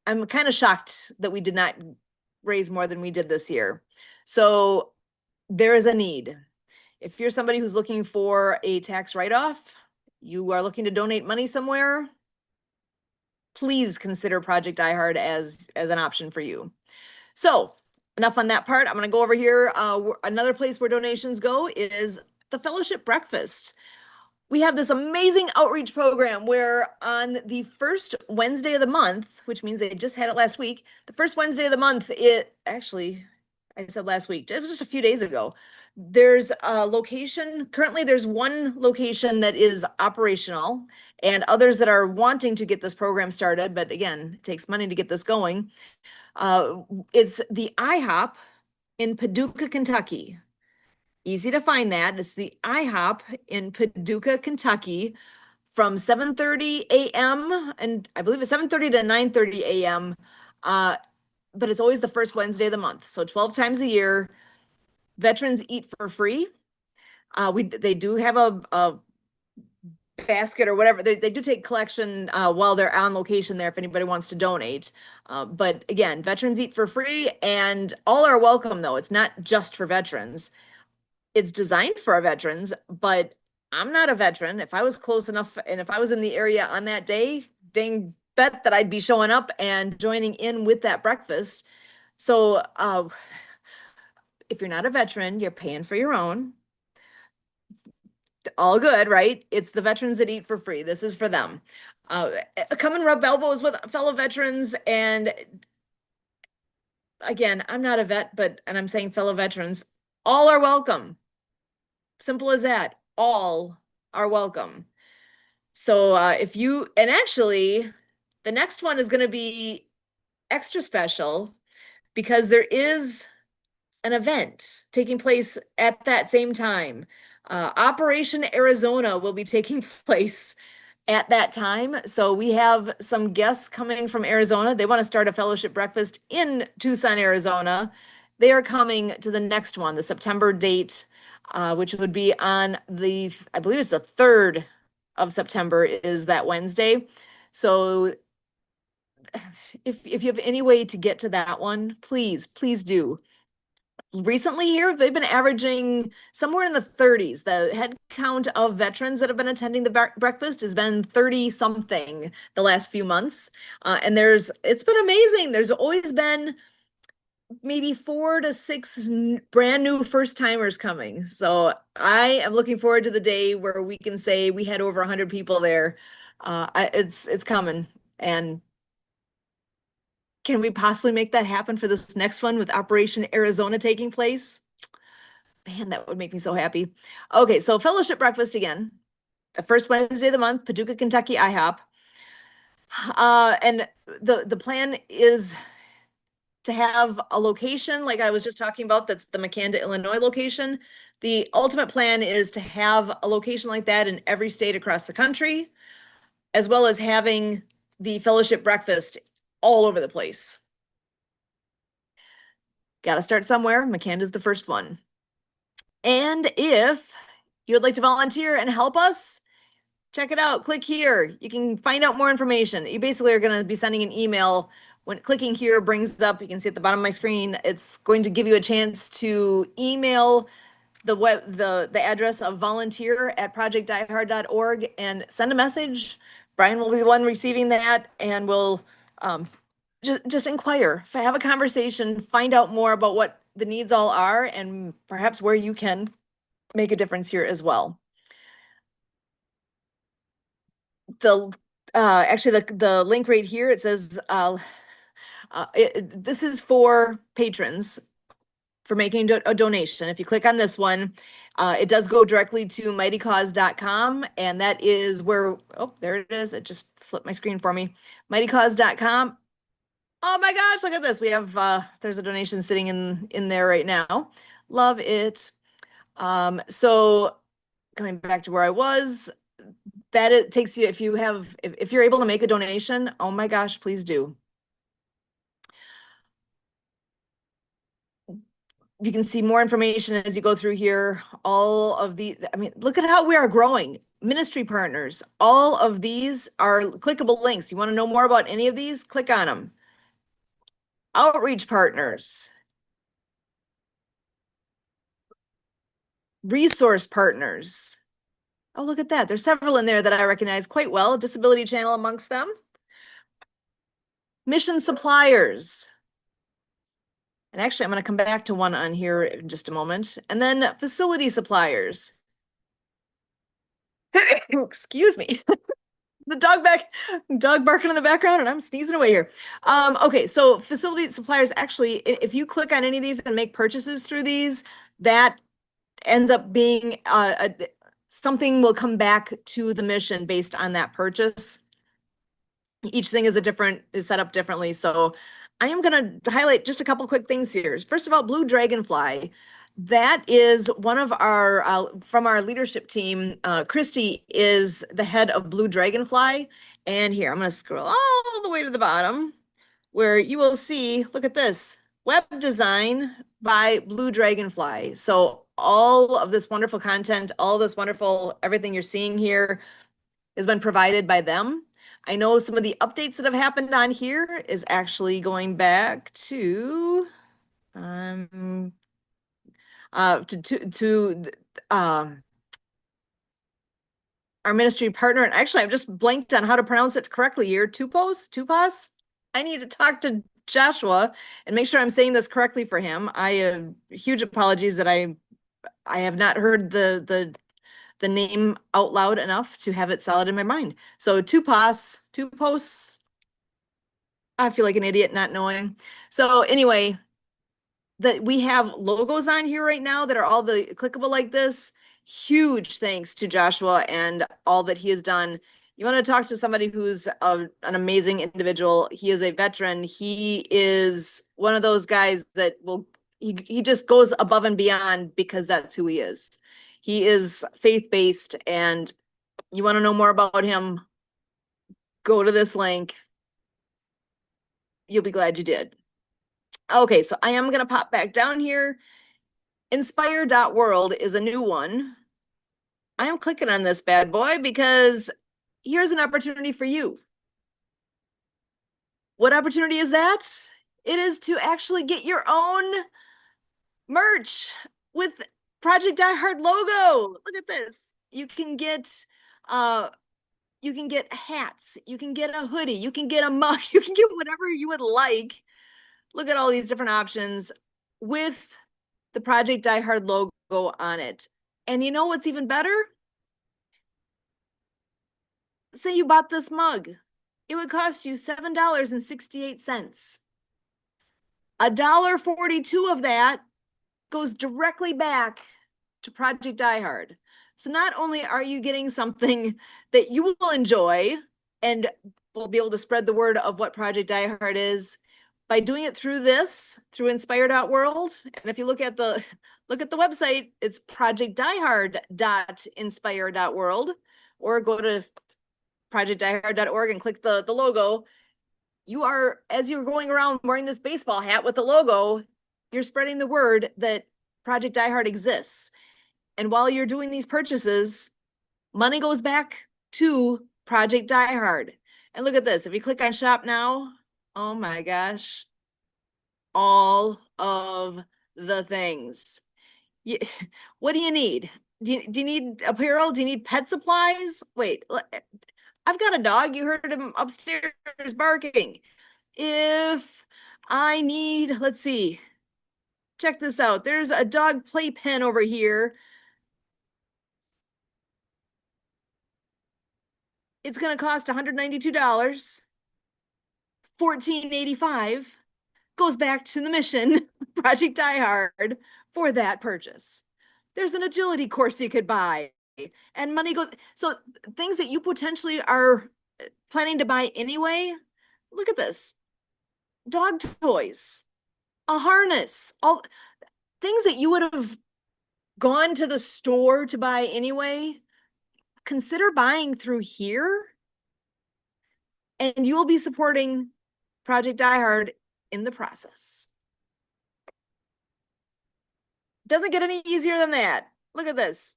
kind of shocked that we did not raise more than we did this year. So there is a need. If you're somebody who's looking for a tax write-off, you are looking to donate money somewhere, please consider Project iHeart as an option for you. So enough on that part. I'm going to go over here. Another place where donations go is the Fellowship Breakfast. We have this amazing outreach program where on the first Wednesday of the month, which means they just had it last week, the first Wednesday of the month, I said last week, it was just a few days ago. There's a location, currently there's one location that is operational and others that are wanting to get this program started, but again, it takes money to get this going. It's the IHOP in Paducah, Kentucky. Easy to find that. It's the IHOP in Paducah, Kentucky from 7:30 a.m. and I believe it's 7:30 to 9:30 a.m. But it's always the first Wednesday of the month. So 12 times a year, veterans eat for free. They do have a basket or whatever. They do take collection while they're on location there if anybody wants to donate. But again, veterans eat for free and all are welcome though. It's not just for veterans. It's designed for our veterans, but I'm not a veteran. If I was close enough and if I was in the area on that day, dang, bet that I'd be showing up and joining in with that breakfast. So if you're not a veteran, you're paying for your own. All good, right? It's the veterans that eat for free. This is for them. Come and rub elbows with fellow veterans. And again, I'm not a vet, and I'm saying fellow veterans, all are welcome. Simple as that. All are welcome. So and actually, the next one is going to be extra special because there is an event taking place at that same time. Operation Arizona will be taking place at that time. So we have some guests coming from Arizona. They want to start a fellowship breakfast in Tucson, Arizona. They are coming to the next one, the September date, which would be on I believe it's the 3rd of September is that Wednesday. So if you have any way to get to that one, please do. Recently here, they've been averaging somewhere in the 30s. The head count of veterans that have been attending the breakfast has been 30 something the last few months. And it's been amazing. There's always been maybe 4 to 6 brand new first timers coming. So I am looking forward to the day where we can say we had over 100 people there. It's coming. And can we possibly make that happen for this next one with Operation Arizona taking place? Man, that would make me so happy. Okay, so fellowship breakfast again, the first Wednesday of the month, Paducah, Kentucky, IHOP. And the plan is to have a location like I was just talking about, that's the Makanda, Illinois location. The ultimate plan is to have a location like that in every state across the country, as well as having the fellowship breakfast all over the place. Got to start somewhere. Makanda's the first one. And if you would like to volunteer and help us, check it out. Click here. You can find out more information. You basically are going to be sending an email. When clicking here brings up, you can see at the bottom of my screen, it's going to give you a chance to email the address of volunteer@projectdiehard.org and send a message. Brian will be the one receiving that, and we'll just inquire, have a conversation, find out more about what the needs all are, and perhaps where you can make a difference here as well. Actually, the link right here, it says this is for patrons for making a donation. If you click on this one, it does go directly to mightycause.com, and that is where, oh, there it is. It just flipped my screen for me. mightycause.com. Oh my gosh, look at this. We have there's a donation sitting in there right now. Love it. So coming back to where I was, that it takes you, if you're able to make a donation, oh my gosh, please do. You can see more information as you go through here. All of the, I mean, look at how we are growing. Ministry partners, all of these are clickable links. You want to know more about any of these? Click on them. Outreach partners, resource partners. Oh, look at that. There's several in there that I recognize quite well. Disability Channel amongst them. Mission suppliers. And actually, I'm going to come back to one on here in just a moment. And then facility suppliers. Excuse me. The dog barking in the background, and I'm sneezing away here. Okay, so facility suppliers, actually, if you click on any of these and make purchases through these, that ends up being something will come back to the mission based on that purchase. Each thing is set up differently. So I am going to highlight just a couple quick things here. First of all, Blue Dragonfly. That is one of our, from our leadership team, Christy is the head of Blue Dragonfly. And here, I'm going to scroll all the way to the bottom where you will see, look at this, web design by Blue Dragonfly. So all of this wonderful content, all this wonderful, everything you're seeing here has been provided by them. I know some of the updates that have happened on here is actually going back to our ministry partner, and actually I've just blanked on how to pronounce it correctly here. Tupas. I need to talk to Joshua and make sure I'm saying this correctly for him. I have huge apologies that I have not heard the name out loud enough to have it solid in my mind. So Tupos. I feel like an idiot not knowing. So anyway, that we have logos on here right now that are all the clickable like this. Huge thanks to Joshua and all that he has done. You want to talk to somebody who's an amazing individual. He is a veteran. He is one of those guys that he just goes above and beyond because that's who he is. He is faith-based, and you want to know more about him, go to this link. You'll be glad you did. Okay, so I am going to pop back down here. Inspire.world is a new one. I am clicking on this bad boy because here's an opportunity for you. What opportunity is that? It is to actually get your own merch with Project Die Hard logo. Look at this. You can get hats, you can get a hoodie, you can get a mug, you can get whatever you would like. Look at all these different options with the Project Die Hard logo on it. And you know what's even better? Say you bought this mug. It would cost you $7.68. $1.42 of that goes directly back to Project Die Hard. So not only are you getting something that you will enjoy and will be able to spread the word of what Project Die Hard is by doing it through Inspire.world. And if you look at the website, it's projectdiehard.inspire.world, or go to projectdiehard.org and click the logo. You are, as you're going around wearing this baseball hat with the logo, you're spreading the word that Project Die Hard exists. And while you're doing these purchases, money goes back to Project Die Hard. And look at this. If you click on shop now, oh my gosh, all of the things. What do you need? Do you need apparel? Do you need pet supplies? Wait, I've got a dog. You heard him upstairs barking. If I need, let's see, check this out. There's a dog playpen over here. It's going to cost $192. $14.85 goes back to the mission, Project Die Hard, for that purchase. There's an agility course you could buy, and money goes. So things that you potentially are planning to buy anyway, look at this. Dog toys, a harness, all things that you would have gone to the store to buy anyway. Consider buying through here, and you will be supporting Project Die Hard in the process. Doesn't get any easier than that. Look at this.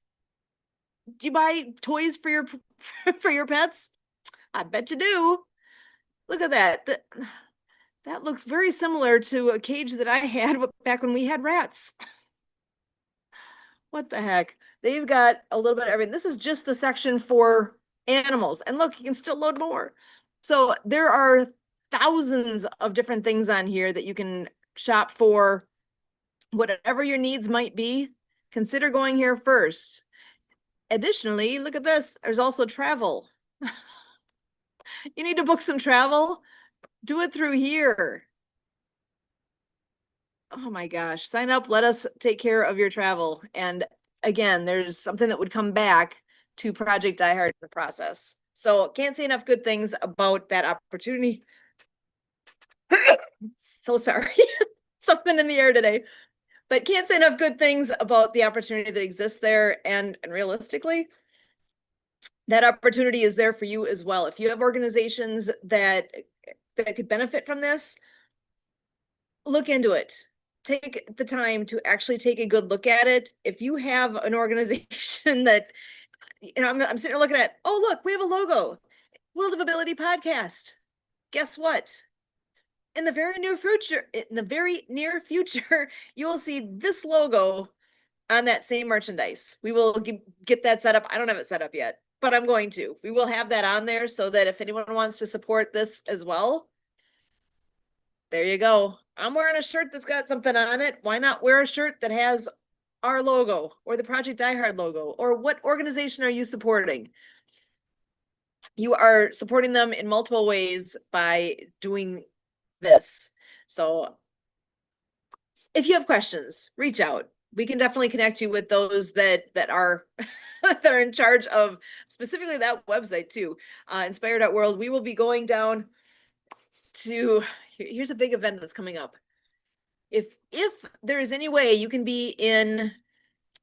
Do you buy toys for your pets? I bet you do. Look at that. That looks very similar to a cage that I had back when we had rats. What the heck? They've got a little bit of everything. This is just the section for animals. And look, you can still load more. So there are thousands of different things on here that you can shop for. Whatever your needs might be, consider going here first. Additionally, look at this. There's also travel. You need to book some travel? Do it through here. Oh my gosh, sign up, let us take care of your travel. And again, there's something that would come back to Project Die Hard in the process. So can't say enough good things about that opportunity. So sorry, something in the air today. But can't say enough good things about the opportunity that exists there. And realistically, that opportunity is there for you as well. If you have organizations that could benefit from this, look into it. Take the time to actually take a good look at it. If you have an organization that, I'm sitting there looking at, oh, look, we have a logo, World of Ability podcast. Guess what? In the very near future, you will see this logo on that same merchandise. We will get that set up. I don't have it set up yet. but I'm going to. We will have that on there so that if anyone wants to support this as well, there you go. I'm wearing a shirt that's got something on it. Why not wear a shirt that has our logo or the Project Die Hard logo? Or what organization are you supporting? You are supporting them in multiple ways by doing this. So if you have questions, reach out. We can definitely connect you with those that are that are in charge of specifically that website too, Inspire.world. We will be going down to, here's a big event that's coming up. If there is any way you can be in,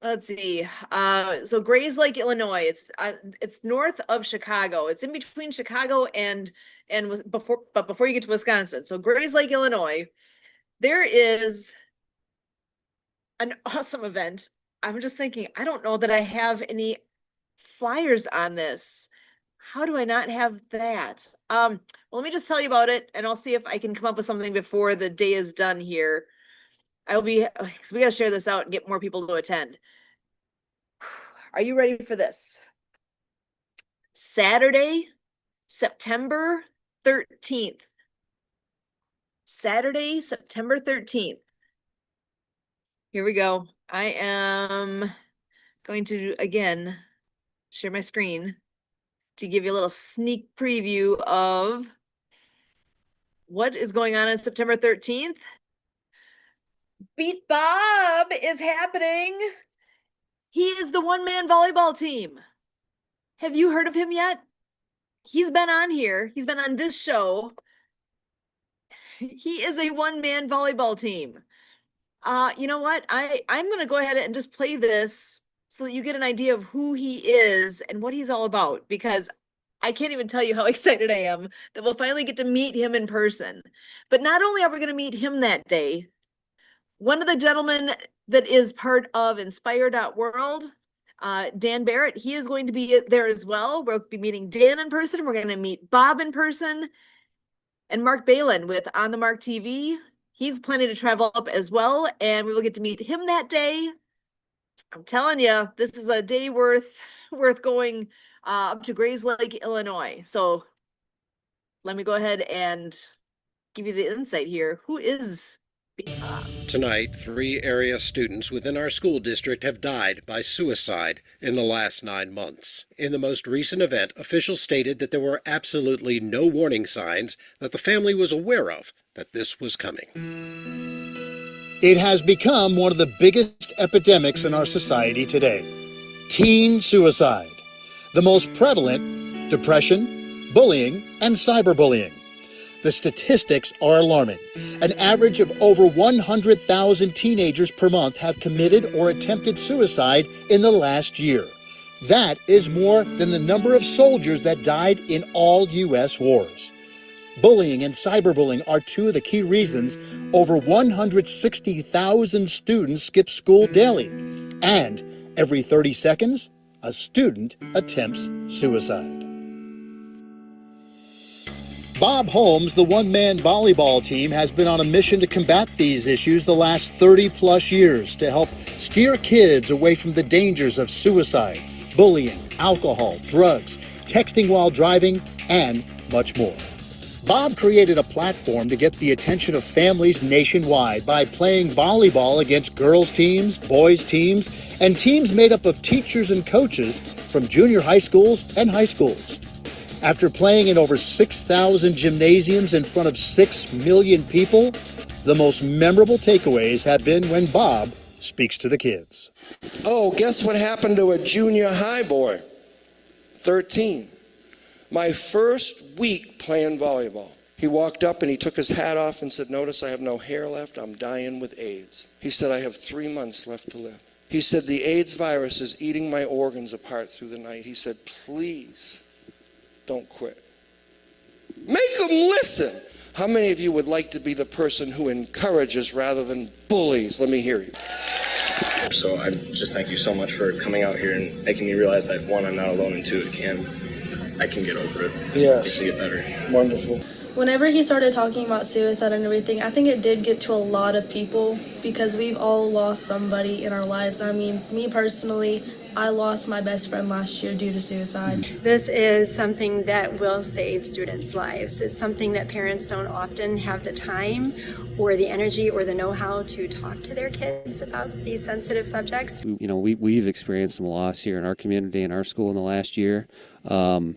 let's see, so Grays Lake, Illinois, it's north of Chicago. It's in between Chicago and before you get to Wisconsin. So Grays Lake, Illinois, there is an awesome event. I'm just thinking, I don't know that I have any flyers on this. How do I not have that? Well, let me just tell you about it, and I'll see if I can come up with something before the day is done here. I will be, because we got to share this out and get more people to attend. Are you ready for this? Saturday, September 13th. Saturday, September 13th. Here we go. I am going to, again, share my screen to give you a little sneak preview of what is going on September 13th. Beat Bob is happening. He is the one-man volleyball team. Have you heard of him yet? He's been on here. He's been on this show. He is a one-man volleyball team. You know what? I'm going to go ahead and just play this so that you get an idea of who he is and what he's all about, because I can't even tell you how excited I am that we'll finally get to meet him in person. But not only are we going to meet him that day, one of the gentlemen that is part of Inspire.world, Dan Barrett, he is going to be there as well. We'll be meeting Dan in person. We're going to meet Bob in person. And Mark Balin with On the Mark TV. He's planning to travel up as well, and we will get to meet him that day. I'm telling you, this is a day worth going up to Grays Lake, Illinois. So let me go ahead and give you the insight here. Who is Tonight, 3 area students within our school district have died by suicide in the last 9 months. In the most recent event, officials stated that there were absolutely no warning signs that the family was aware of that this was coming. It has become one of the biggest epidemics in our society today. Teen suicide. The most prevalent, depression, bullying, and cyberbullying. The statistics are alarming. An average of over 100,000 teenagers per month have committed or attempted suicide in the last year. That is more than the number of soldiers that died in all U.S. wars. Bullying and cyberbullying are 2 of the key reasons over 160,000 students skip school daily. And every 30 seconds, a student attempts suicide. Bob Holmes, the one-man volleyball team, has been on a mission to combat these issues the last 30-plus years to help steer kids away from the dangers of suicide, bullying, alcohol, drugs, texting while driving, and much more. Bob created a platform to get the attention of families nationwide by playing volleyball against girls' teams, boys' teams, and teams made up of teachers and coaches from junior high schools and high schools. After playing in over 6,000 gymnasiums in front of 6 million people, the most memorable takeaways have been when Bob speaks to the kids. Oh, guess what happened to a junior high boy? 13. My first week playing volleyball. He walked up and he took his hat off and said, "Notice I have no hair left. I'm dying with AIDS." He said, "I have 3 months left to live." He said, "The AIDS virus is eating my organs apart through the night." He said, "Please don't quit. Make them listen." How many of you would like to be the person who encourages rather than bullies? Let me hear you. So I just thank you so much for coming out here and making me realize that, 1, I'm not alone, and 2, I can get over it. Yes. It can get better. Wonderful. Whenever he started talking about suicide and everything, I think it did get to a lot of people because we've all lost somebody in our lives. I mean, me personally, I lost my best friend last year due to suicide. This is something that will save students' lives. It's something that parents don't often have the time or the energy or the know-how to talk to their kids about these sensitive subjects. You know, we've experienced some loss here in our community, in our school in the last year. The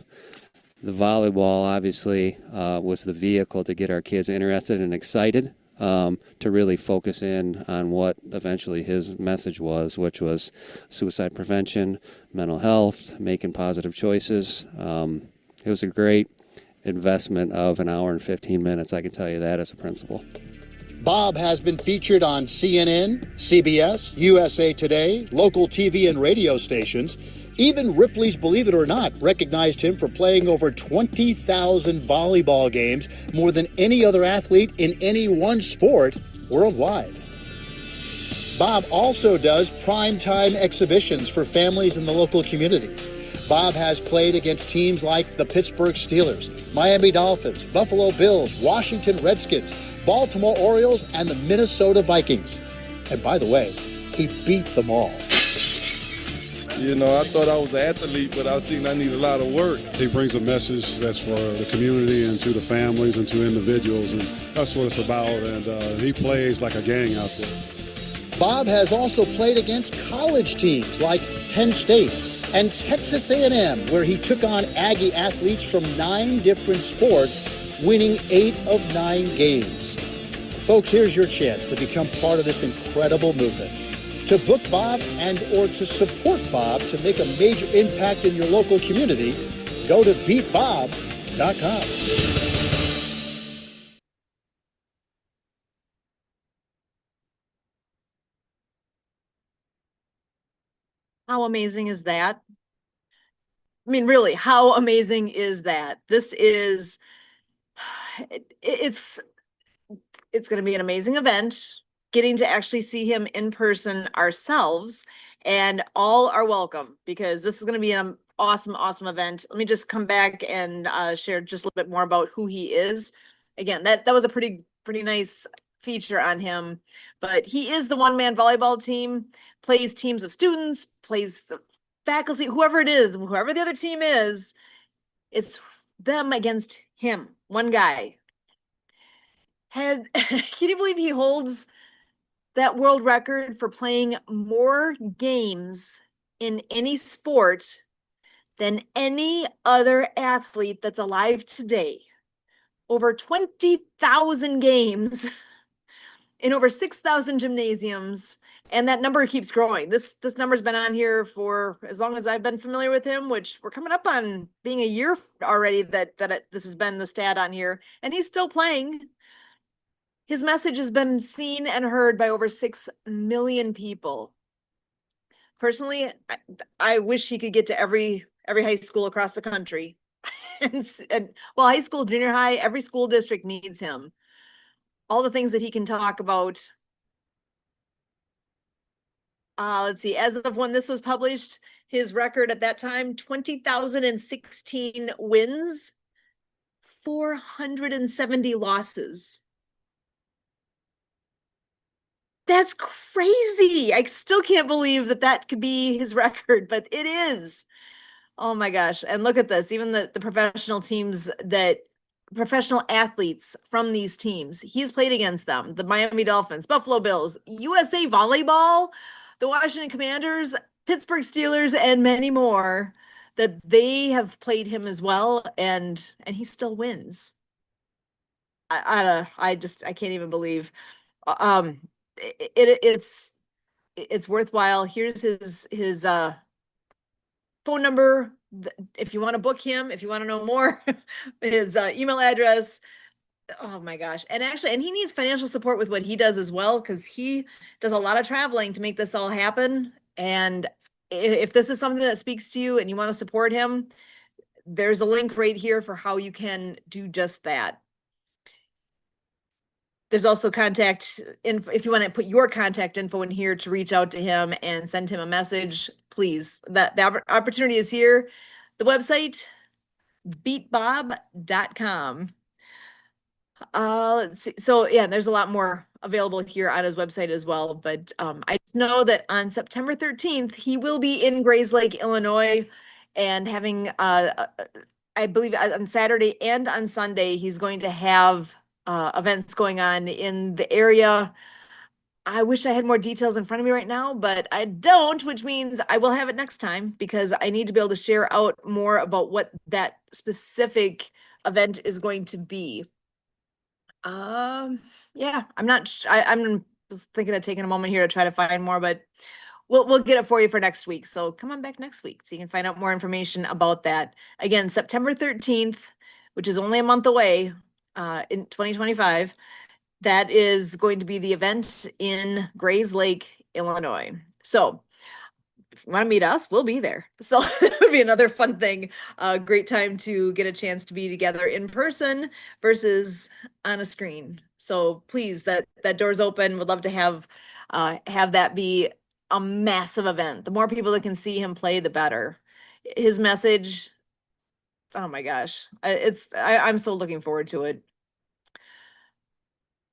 volleyball obviously was the vehicle to get our kids interested and excited, to really focus in on what eventually his message was, which was suicide prevention, mental health, making positive choices. It was a great investment of an hour and 15 minutes, I can tell you that as a principal. Bob has been featured on CNN, CBS, USA Today, local TV and radio stations. Even Ripley's Believe It or Not recognized him for playing over 20,000 volleyball games, more than any other athlete in any one sport worldwide. Bob also does primetime exhibitions for families in the local communities. Bob has played against teams like the Pittsburgh Steelers, Miami Dolphins, Buffalo Bills, Washington Redskins, Baltimore Orioles, and the Minnesota Vikings. And by the way, he beat them all. You know, I thought I was an athlete, but I seen I need a lot of work. He brings a message that's for the community and to the families and to individuals, and that's what it's about. And he plays like a gang out there. Bob has also played against college teams like Penn State and Texas A&M, where he took on Aggie athletes from 9 different sports, winning 8 of 9 games. Folks, here's your chance to become part of this incredible movement. To book Bob and or to support Bob to make a major impact in your local community, go to beatbob.com. How amazing is that? I mean, really, how amazing is that? This is, it's going to be an amazing event. Getting to actually see him in person ourselves, and all are welcome because this is going to be an awesome, awesome event. Let me just come back and share just a little bit more about who he is. Again, that was a pretty nice feature on him, but he is the one-man volleyball team, plays teams of students, plays faculty, whoever it is, whoever the other team is, it's them against him, one guy. Can you believe he holds that world record for playing more games in any sport than any other athlete that's alive today? Over 20,000 games in over 6,000 gymnasiums, and that number keeps growing. This number's been on here for as long as I've been familiar with him, which we're coming up on being a year already that this has been the stat on here, and he's still playing. His message has been seen and heard by over 6 million people. Personally, I wish he could get to every high school across the country. and well, high school, junior high, every school district needs him. All the things that he can talk about. Let's see, as of when this was published, his record at that time, 20,016 wins, 470 losses. That's crazy. I still can't believe that could be his record, but it is. Oh my gosh. And look at this. Even the professional teams professional athletes from these teams, he's played against them. The Miami Dolphins, Buffalo Bills, USA Volleyball, the Washington Commanders, Pittsburgh Steelers, and many more, that they have played him as well. And he still wins. I can't even believe, it's worthwhile. Here's his phone number if you want to book him, if you want to know more. His email address. Oh my gosh. And he needs financial support with what he does as well, because he does a lot of traveling to make this all happen. And if this is something that speaks to you and you want to support him, there's a link right here for how you can do just that. There's also contact info if you want to put your contact info in here to reach out to him and send him a message. Please, the opportunity is here. The website, beatbob.com. Let's see. So yeah, there's a lot more available here on his website as well. But I just know that on September 13th, he will be in Grays Lake, Illinois, and having, I believe on Saturday and on Sunday, he's going to have events going on in the area. I wish I had more details in front of me right now, but I don't, which means I will have it next time because I need to be able to share out more about what that specific event is going to be. Yeah, I'm not, I'm just thinking of taking a moment here to try to find more, but we'll get it for you for next week. So come on back next week so you can find out more information about that. Again, September 13th, which is only a month away, in 2025. That is going to be the event in Grays Lake, Illinois. So if you want to meet us, we'll be there. So it would be another fun thing. Great time to get a chance to be together in person versus on a screen. So please, that door's open. Would love to have that be a massive event. The more people that can see him play, the better. His message, oh my gosh, I'm so looking forward to it.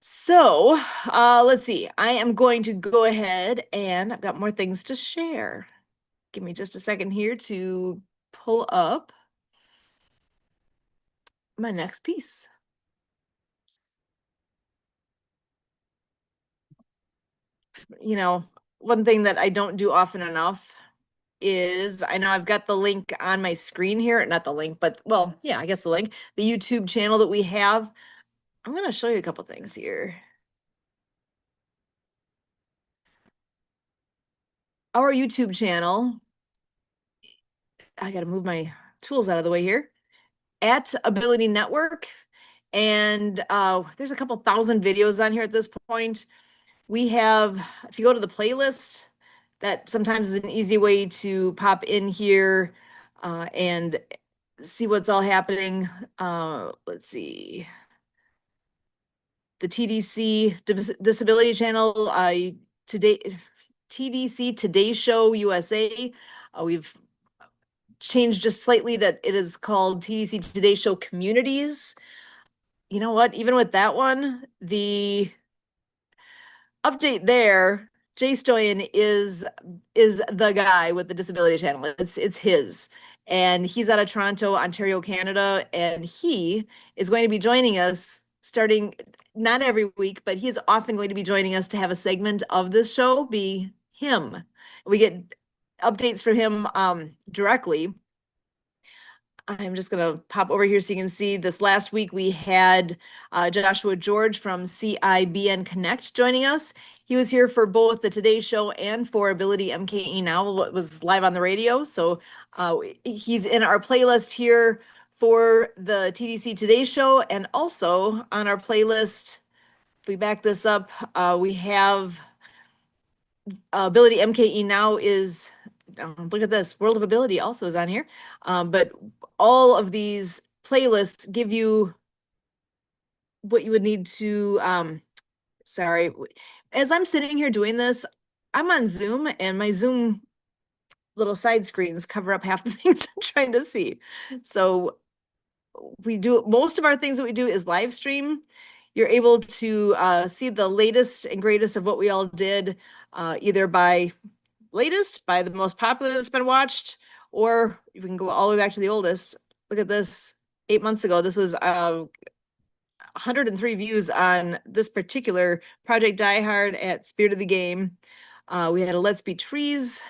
So, let's see. I am going to go ahead and I've got more things to share. Give me just a second here to pull up my next piece. You know, one thing that I don't do often enough is, I know I've got the link on my screen here, not the link, but well, yeah, I guess the link, the YouTube channel that we have. I'm going to show you a couple things here. Our YouTube channel, I got to move my tools out of the way here, at Ability Network. And there's a couple thousand videos on here at this point. We have, if you go to the playlist, that sometimes is an easy way to pop in here and see what's all happening. Let's see. The TDC Disability Channel, today, TDC Today Show USA. We've changed just slightly that it is called TDC Today Show Communities. You know what? Even with that one, the update there, Jay Stoyan is the guy with the Disability Channel. It's his. And he's out of Toronto, Ontario, Canada. And he is going to be joining us starting not every week, but he is often going to be joining us to have a segment of this show be him. We get updates from him directly. I'm just going to pop over here so you can see this last week we had Joshua George from CIBN Connect joining us. He was here for both the Today Show and for Ability MKE Now, what was live on the radio. So he's in our playlist here for the TDC Today Show, and also on our playlist, if we back this up, we have Ability MKE Now is, look at this, World of Ability also is on here. But all of these playlists give you what you would need to, sorry, as I'm sitting here doing this, I'm on Zoom and my Zoom little side screens cover up half the things I'm trying to see. So we do, most of our things that we do is live stream. You're able to see the latest and greatest of what we all did, either by latest, by the most popular that's been watched, or you can go all the way back to the oldest. Look at this, 8 months ago. This was 103 views on this particular Project Die Hard at Spirit of the Game. We had a Let's Be Trees.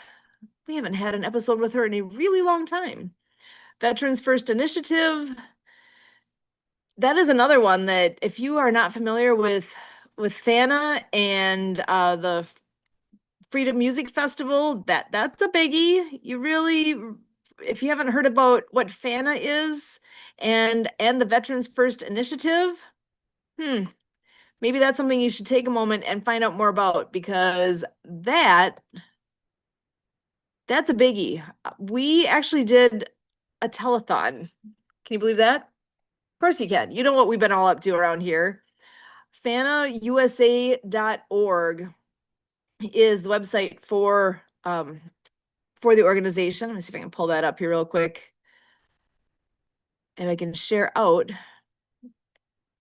We haven't had an episode with her in a really long time. Veterans First Initiative. That is another one that if you are not familiar with FANA and the Freedom Music Festival, that's a biggie. You really, if you haven't heard about what FANA is and the Veterans First Initiative, maybe that's something you should take a moment and find out more about, because that's a biggie. We actually did a telethon. Can you believe that? Of course you can. You know what we've been all up to around here. FANAUSA.org is the website for the organization. Let me see if I can pull that up here real quick. And I can share out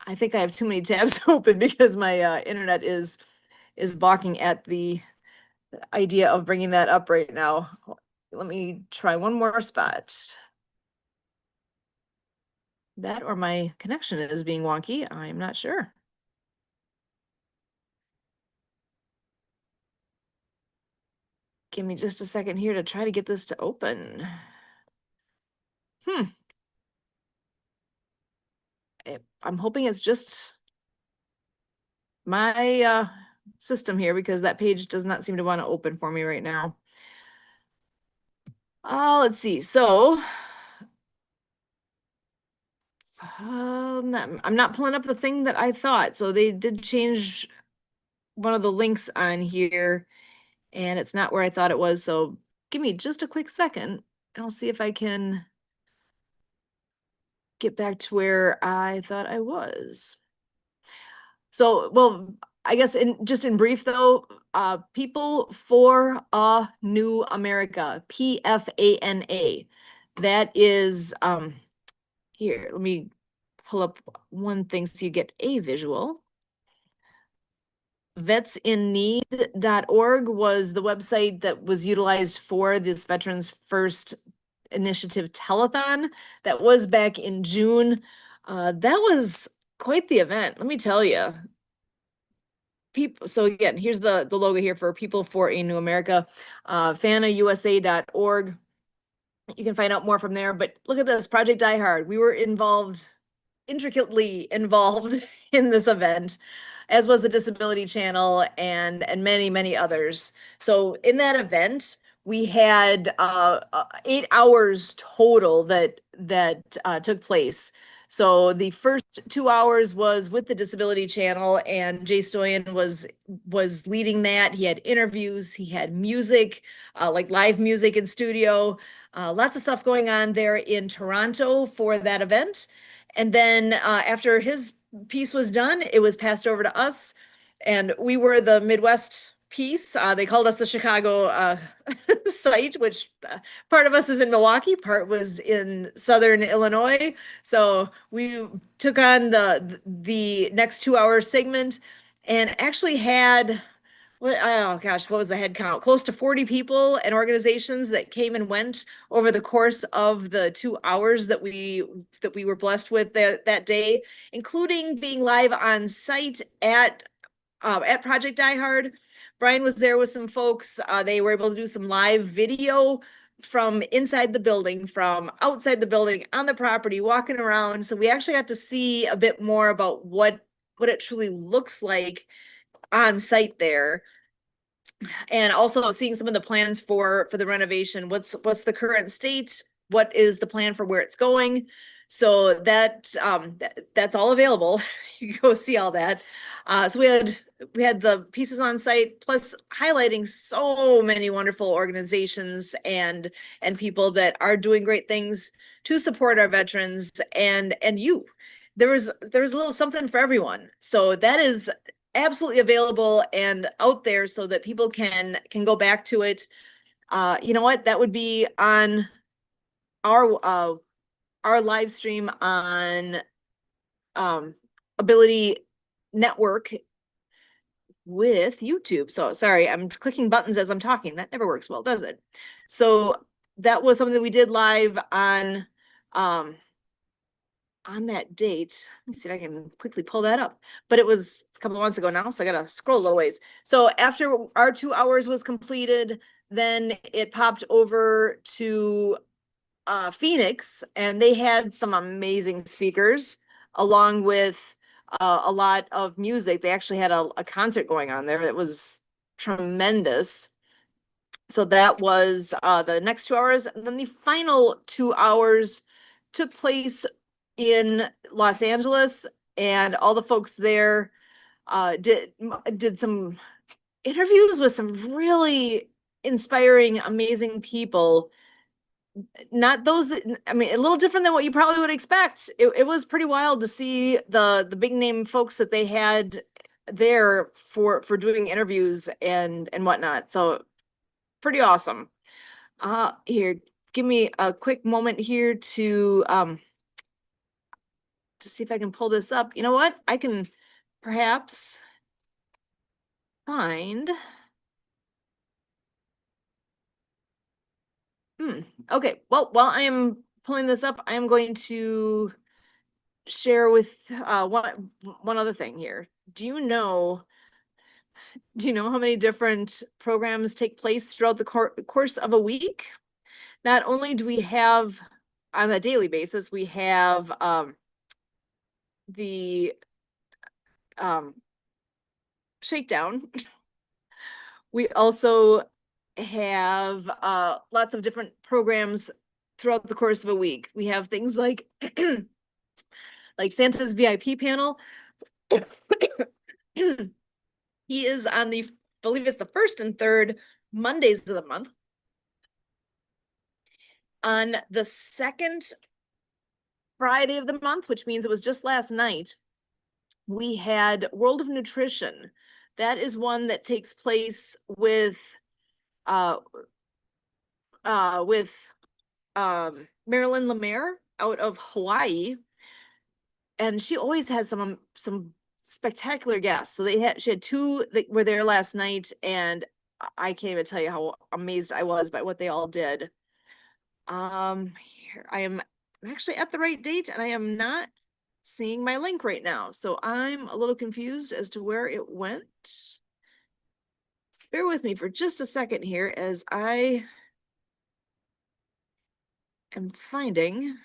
I think I have too many tabs open because my internet is balking at the idea of bringing that up right now. Let me try one more spot. That or my connection is being wonky. I'm not sure. Give me just a second here to try to get this to open. I'm hoping it's just my system here because that page does not seem to want to open for me right now. Let's see. So I'm not pulling up the thing that I thought. So they did change one of the links on here and it's not where I thought it was. So give me just a quick second and I'll see if I can get back to where I thought I was. So, well, I guess in brief though, People for a New America, PFANA. That is here, let me pull up one thing so you get a visual. Vetsinneed.org was the website that was utilized for this Veterans First Initiative telethon that was back in June. That was quite the event, let me tell you. People, so again, here's the logo here for People for a New America, fanausa.org. You can find out more from there, but look at this, Project Die Hard. We were intricately involved in this event, as was the Disability Channel and many, many others. So in that event, we had 8 hours total that took place. So the first 2 hours was with the Disability Channel, and Jay Stoyan was leading that. He had interviews, he had music, like live music in studio, lots of stuff going on there in Toronto for that event. And then after his piece was done, it was passed over to us, and we were the Midwest piece. They called us the Chicago site, which part of us is in Milwaukee, part was in Southern Illinois. So we took on the next 2 hour segment and actually had, oh gosh, what was the head count? Close to 40 people and organizations that came and went over the course of the 2 hours that we were blessed with that day, including being live on site at Project Die Hard. Brian was there with some folks. They were able to do some live video from inside the building, from outside the building, on the property, walking around. So we actually got to see a bit more about what it truly looks like on site there. And also seeing some of the plans for the renovation. What's the current state? What is the plan for where it's going? So that's all available. You can go see all that. So we had the pieces on site, plus highlighting so many wonderful organizations and people that are doing great things to support our veterans and you. There was a little something for everyone. So that is absolutely available and out there so that people can go back to it. You know what? That would be on our live stream on Ability Network with YouTube. So sorry, I'm clicking buttons as I'm talking. That never works well, does it? So that was something that we did live on that date. Let me see if I can quickly pull that up. But it's a couple of months ago now, so I gotta scroll a little ways. So after our 2 hours was completed, then it popped over to Phoenix, and they had some amazing speakers along with a lot of music. They actually had a concert going on there that was tremendous. So that was the next 2 hours. And then the final 2 hours took place in Los Angeles, and all the folks there did some interviews with some really inspiring, amazing people. Not those, I mean, a little different than what you probably would expect. It was pretty wild to see the big name folks that they had there for doing interviews and whatnot. So pretty awesome. Here, give me a quick moment here to to see if I can pull this up. You know what? I can perhaps find. Okay, well, while I am pulling this up, I am going to share with one other thing here. Do you know how many different programs take place throughout the course of a week? Not only do we have on a daily basis, we have the shakedown. We also have lots of different programs throughout the course of a week. We have things like like Santa's VIP panel. He is on the, I believe it's the first and third Mondays of the month. On the second Friday of the month, which means it was just last night, we had World of Nutrition. That is one that takes place with Marilyn Lemaire out of Hawaii, and she always has some spectacular guests. So she had two that were there last night, and I can't even tell you how amazed I was by what they all did. Here I'm actually at the right date, and I am not seeing my link right now, so I'm a little confused as to where it went. Bear with me for just a second here as I am finding.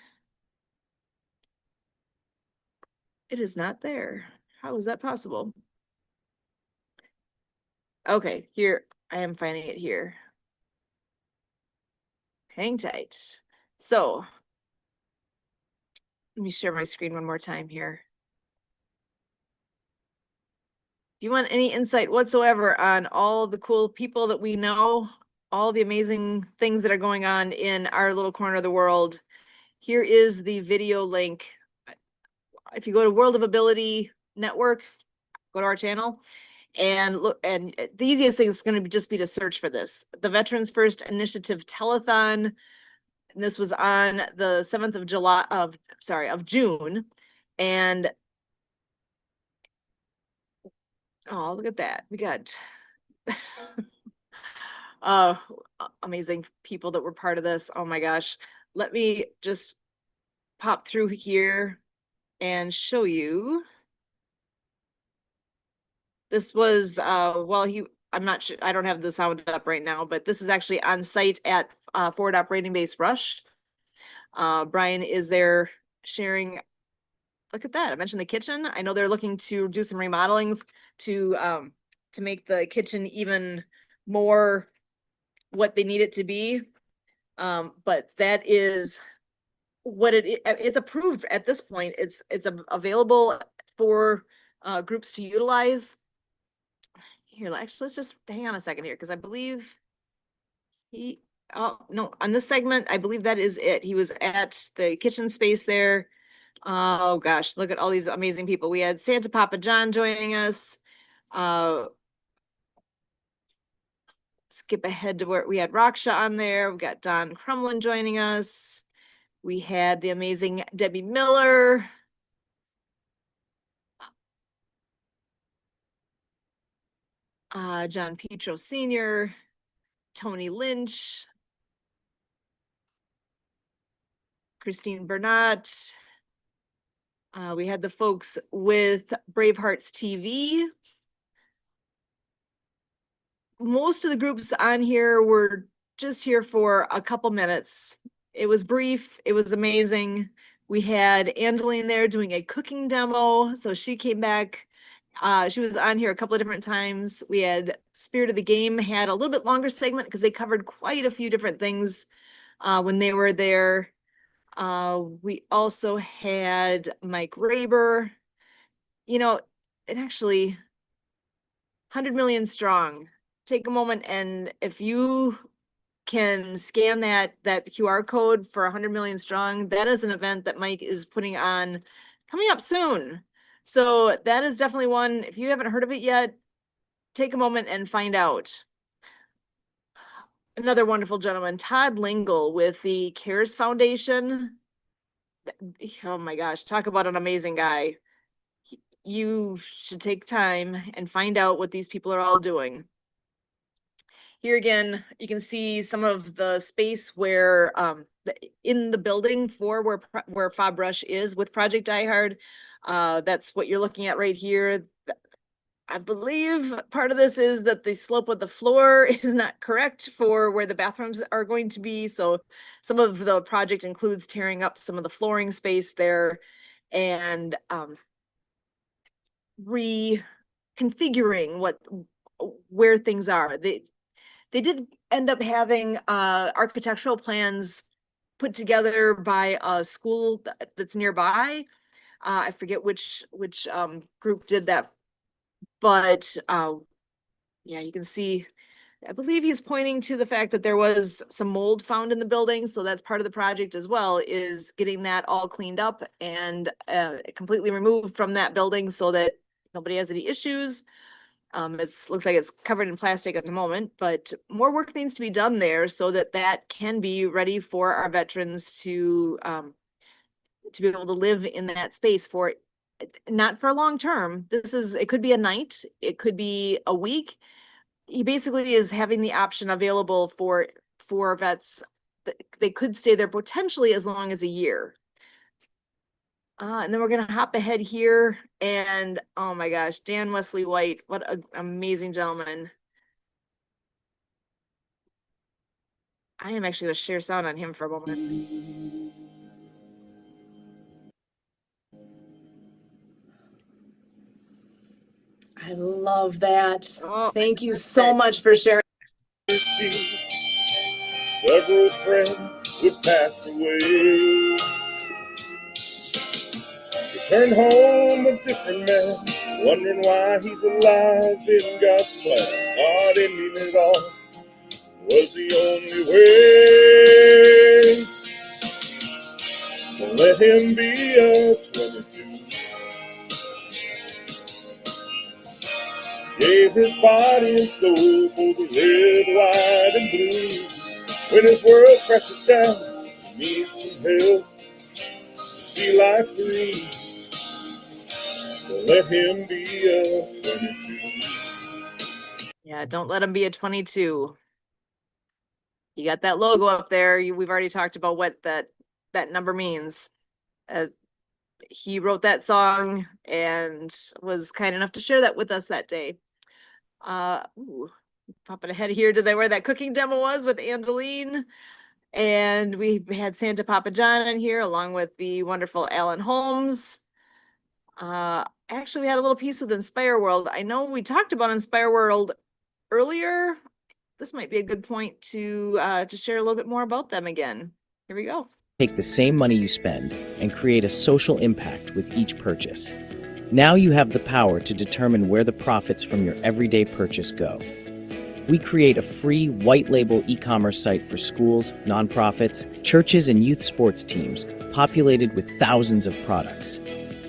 It is not there. How is that possible? Okay, here, I am finding it here. Hang tight. So, let me share my screen one more time here. If you want any insight whatsoever on all the cool people that we know, all the amazing things that are going on in our little corner of the world, here is the video link. If you go to World of Ability Network, go to our channel and look, and the easiest thing is going to just be to search for this. The Veterans First Initiative Telethon. And this was on the 7th of June. And oh, look at that. We got amazing people that were part of this. Oh my gosh. Let me just pop through here and show you. This was I'm not sure, I don't have the sound up right now, but this is actually on site at Forward Operating Base Rush. Brian is there sharing. Look at that. I mentioned the kitchen. I know they're looking to do some remodeling to make the kitchen even more what they need it to be. But that is what it's approved at this point. It's available for groups to utilize. Here, actually, let's just hang on a second here, because I believe no, on this segment, I believe that is it. He was at the kitchen space there. Oh gosh, look at all these amazing people. We had Santa Papa John joining us. Skip ahead to where we had Raksha on there. We've got Don Crumlin joining us. We had the amazing Debbie Miller. John Petro Sr., Tony Lynch, Christine Bernat. We had the folks with Bravehearts TV. Most of the groups on here were just here for a couple minutes. It was brief. It was amazing. We had Angeline there doing a cooking demo. So she came back. She was on here a couple of different times. We had Spirit of the Game had a little bit longer segment because they covered quite a few different things when they were there. We also had Mike Raber. You know, it actually 100 million strong. Take a moment, and if you can scan that QR code for 100 million strong, that is an event that Mike is putting on coming up soon. So that is definitely one. If you haven't heard of it yet, take a moment and find out. Another wonderful gentleman, Todd Lingle with the CARES Foundation. oh my gosh, talk about an amazing guy. You should take time and find out what these people are all doing. Here again, you can see some of the space where in the building for where Fob Rush is with Project Die Hard. That's what you're looking at right here. I believe part of this is that the slope of the floor is not correct for where the bathrooms are going to be. So some of the project includes tearing up some of the flooring space there and reconfiguring where things are. They did end up having architectural plans put together by a school that's nearby. I forget which group did that, but yeah, you can see, I believe he's pointing to the fact that there was some mold found in the building. So that's part of the project as well, is getting that all cleaned up and completely removed from that building so that nobody has any issues. Looks like it's covered in plastic at the moment, but more work needs to be done there so that that can be ready for our veterans to be able to live in that space for, not for long term. It could be a night, it could be a week. He basically is having the option available for vets. They could stay there potentially as long as a year. And then we're going to hop ahead here. And oh my gosh, Dan Wesley White, what an amazing gentleman. I am actually going to share sound on him for a moment. I love that. Oh, thank you so much for sharing. Several friends would pass away. Return home a different man, wondering why he's alive in God's plan. Not ending it all was the only way. So let him be a 22. Gave his body and soul for the red, white, and blue. When his world crashes down, he needs some help to see life through. So let him be a 22. Yeah, don't let him be a 22. You got that logo up there. We've already talked about what that number means. He wrote that song and was kind enough to share that with us that day. Popping ahead here to where that cooking demo was with Angeline. And we had Santa Papa John in here along with the wonderful Alan Holmes. Actually, we had a little piece with Inspire World. I know we talked about Inspire World earlier. This might be a good point to share a little bit more about them again. Here we go. Take the same money you spend and create a social impact with each purchase. Now you have the power to determine where the profits from your everyday purchase go. We create a free white label e-commerce site for schools, nonprofits, churches, and youth sports teams populated with thousands of products.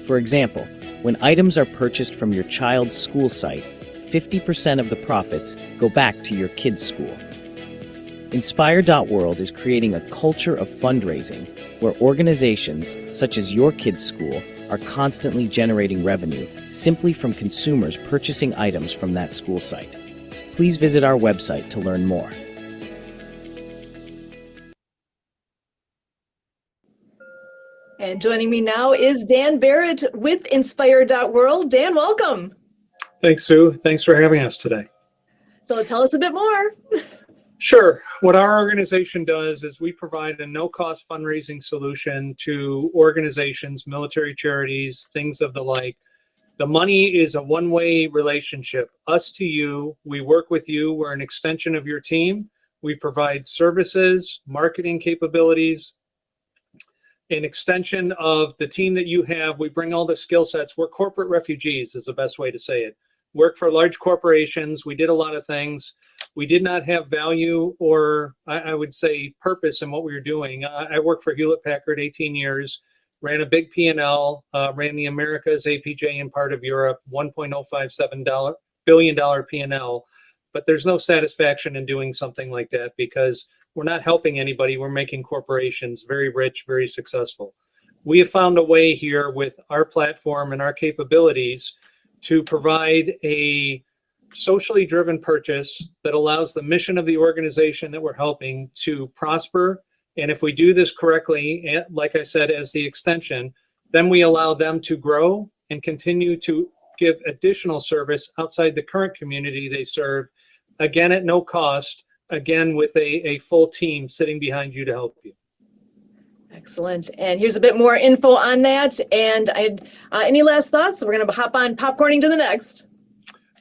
For example, when items are purchased from your child's school site, 50% of the profits go back to your kid's school. Inspire.world is creating a culture of fundraising where organizations, such as your kid's school, are constantly generating revenue simply from consumers purchasing items from that school site. Please visit our website to learn more. And joining me now is Dan Barrett with Inspire.world. Dan, welcome. Thanks, Sue. Thanks for having us today. So tell us a bit more. Sure. What our organization does is we provide a no-cost fundraising solution to organizations, military charities, things of the like. The money is a one-way relationship. Us to you, we work with you. We're an extension of your team. We provide services, marketing capabilities, an extension of the team that you have. We bring all the skill sets. We're corporate refugees is the best way to say it. Work for large corporations. We did a lot of things. We did not have value or I would say purpose in what we were doing. I worked for Hewlett Packard 18 years, ran a big P&L, ran the Americas, APJ, and part of Europe, $1.057 billion P&L. But there's no satisfaction in doing something like that because we're not helping anybody. We're making corporations very rich, very successful. we have found a way here with our platform and our capabilities to provide a socially driven purchase that allows the mission of the organization that we're helping to prosper. And if we do this correctly, and like I said, as the extension, then we allow them to grow and continue to give additional service outside the current community they serve, again, at no cost, again, with a full team sitting behind you to help you. Excellent. And here's a bit more info on that. And any last thoughts? We're going to hop on popcorning to the next.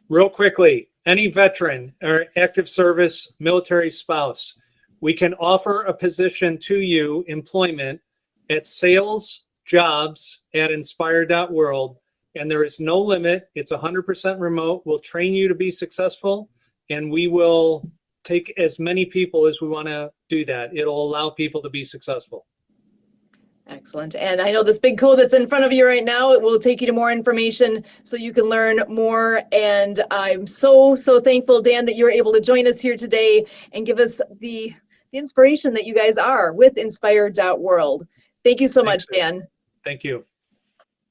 Real quickly, any veteran or active service military spouse, we can offer a position to you, employment, at salesjobs@inspire.world, and there is no limit. It's 100% remote. We'll train you to be successful, and we will take as many people as we want to do that. It'll allow people to be successful. Excellent. And I know this big code that's in front of you right now, it will take you to more information so you can learn more. And I'm so thankful, Dan, that you're able to join us here today and give us the inspiration that you guys are with Inspire.world. Thank you so much, Dan. Thank you.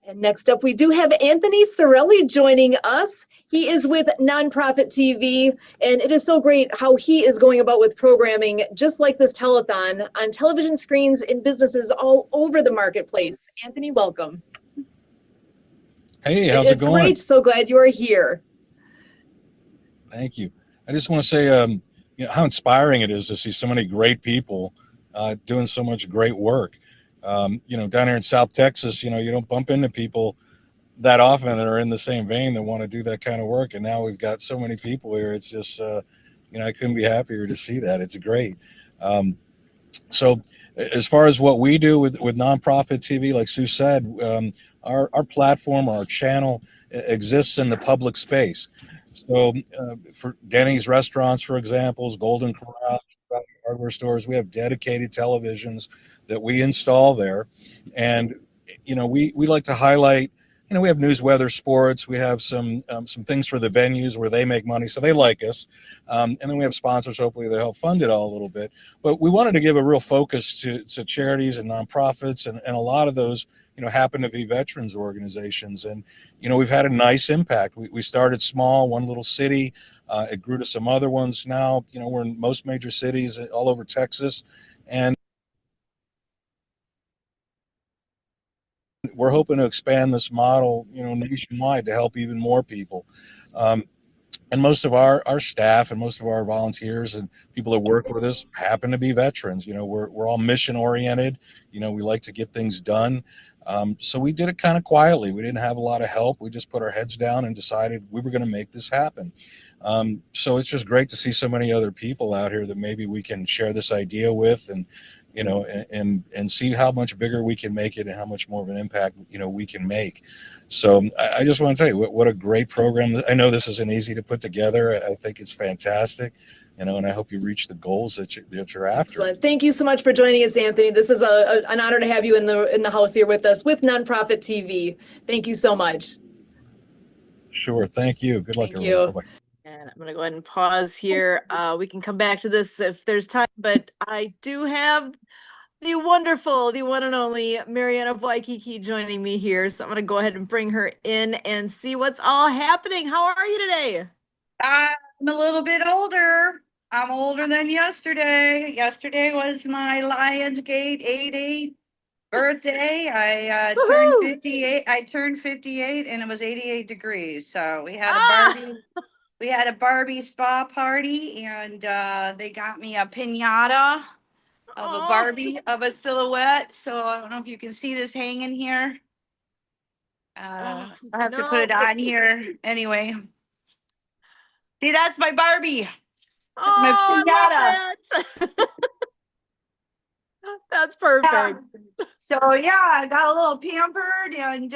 And next up, we do have Anthony Sorelli joining us. He is with Nonprofit TV, and it is so great how he is going about with programming just like this telethon on television screens in businesses all over the marketplace. Anthony, welcome. Hey, how's it going? Great. So glad you are here. Thank you. I just want to say, you know, how inspiring it is to see so many great people doing so much great work. You know, down here in South Texas, you know, you don't bump into people that often that are in the same vein that want to do that kind of work. And now we've got so many people here. It's just, you know, I couldn't be happier to see that. It's great. So as far as what we do with Nonprofit TV, like Sue said, our platform, our channel exists in the public space. So for Denny's restaurants, for example, Golden Corral, hardware stores, we have dedicated televisions that we install there. And, you know, we like to highlight, you know, we have news, weather, sports. We have some things for the venues where they make money, so they like us. And then we have sponsors, hopefully, that help fund it all a little bit. But we wanted to give a real focus to charities and nonprofits, and a lot of those, you know, happen to be veterans organizations. And, you know, we've had a nice impact. We started small, one little city. It grew to some other ones now. You know, we're in most major cities all over Texas. And we're hoping to expand this model, you know, nationwide to help even more people. And most of our staff and most of our volunteers and people that work with us happen to be veterans. You know, we're all mission oriented. You know, we like to get things done. So we did it kind of quietly. We didn't have a lot of help. We just put our heads down and decided we were going to make this happen. So it's just great to see so many other people out here that maybe we can share this idea with, and, you know, and see how much bigger we can make it and how much more of an impact, you know, we can make. So I just want to tell you what a great program. I know this isn't easy to put together. I think it's fantastic, you know, and I hope you reach the goals that you're after. Excellent. Thank you so much for joining us, Anthony. This is an honor to have you in the house here with us with Nonprofit TV. Thank you so much. Sure. Thank you. Good luck. Thank you. Bye-bye. And I'm going to go ahead and pause here. We can come back to this if there's time, but I do have the wonderful, the one and only Mariana of Waikiki joining me here. So I'm going to go ahead and bring her in and see what's all happening. How are you today? I'm a little bit older. I'm older than yesterday. Yesterday was my Lionsgate 88 birthday. I turned 58. I turned 58 and it was 88 degrees. So we had a Barbie. We had a Barbie spa party, and they got me a piñata of a Barbie of a silhouette. So I don't know if you can see this hanging here. I have to put it on here anyway. See, that's my Barbie. That's my piñata. That's perfect. Yeah. So yeah, I got a little pampered and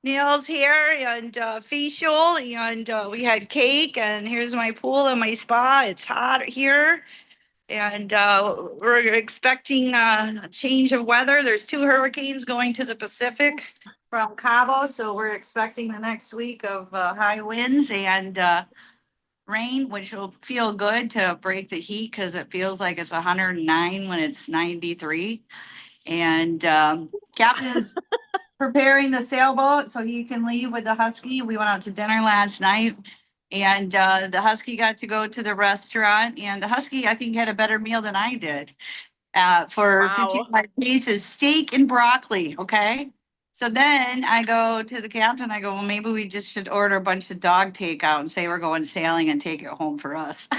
nails, hair, and facial, and we had cake, and here's my pool and my spa. It's hot here, and we're expecting a change of weather. There's 2 hurricanes going to the Pacific from Cabo, so we're expecting the next week of high winds and rain, which will feel good to break the heat because it feels like it's 109 when it's 93. And Captain is preparing the sailboat so he can leave with the Husky. We went out to dinner last night, and the Husky got to go to the restaurant. And the Husky, I think, had a better meal than I did for Wow. 55 pieces, steak and broccoli. Okay. So then I go to the captain. I go, well, maybe we just should order a bunch of dog takeout and say we're going sailing and take it home for us.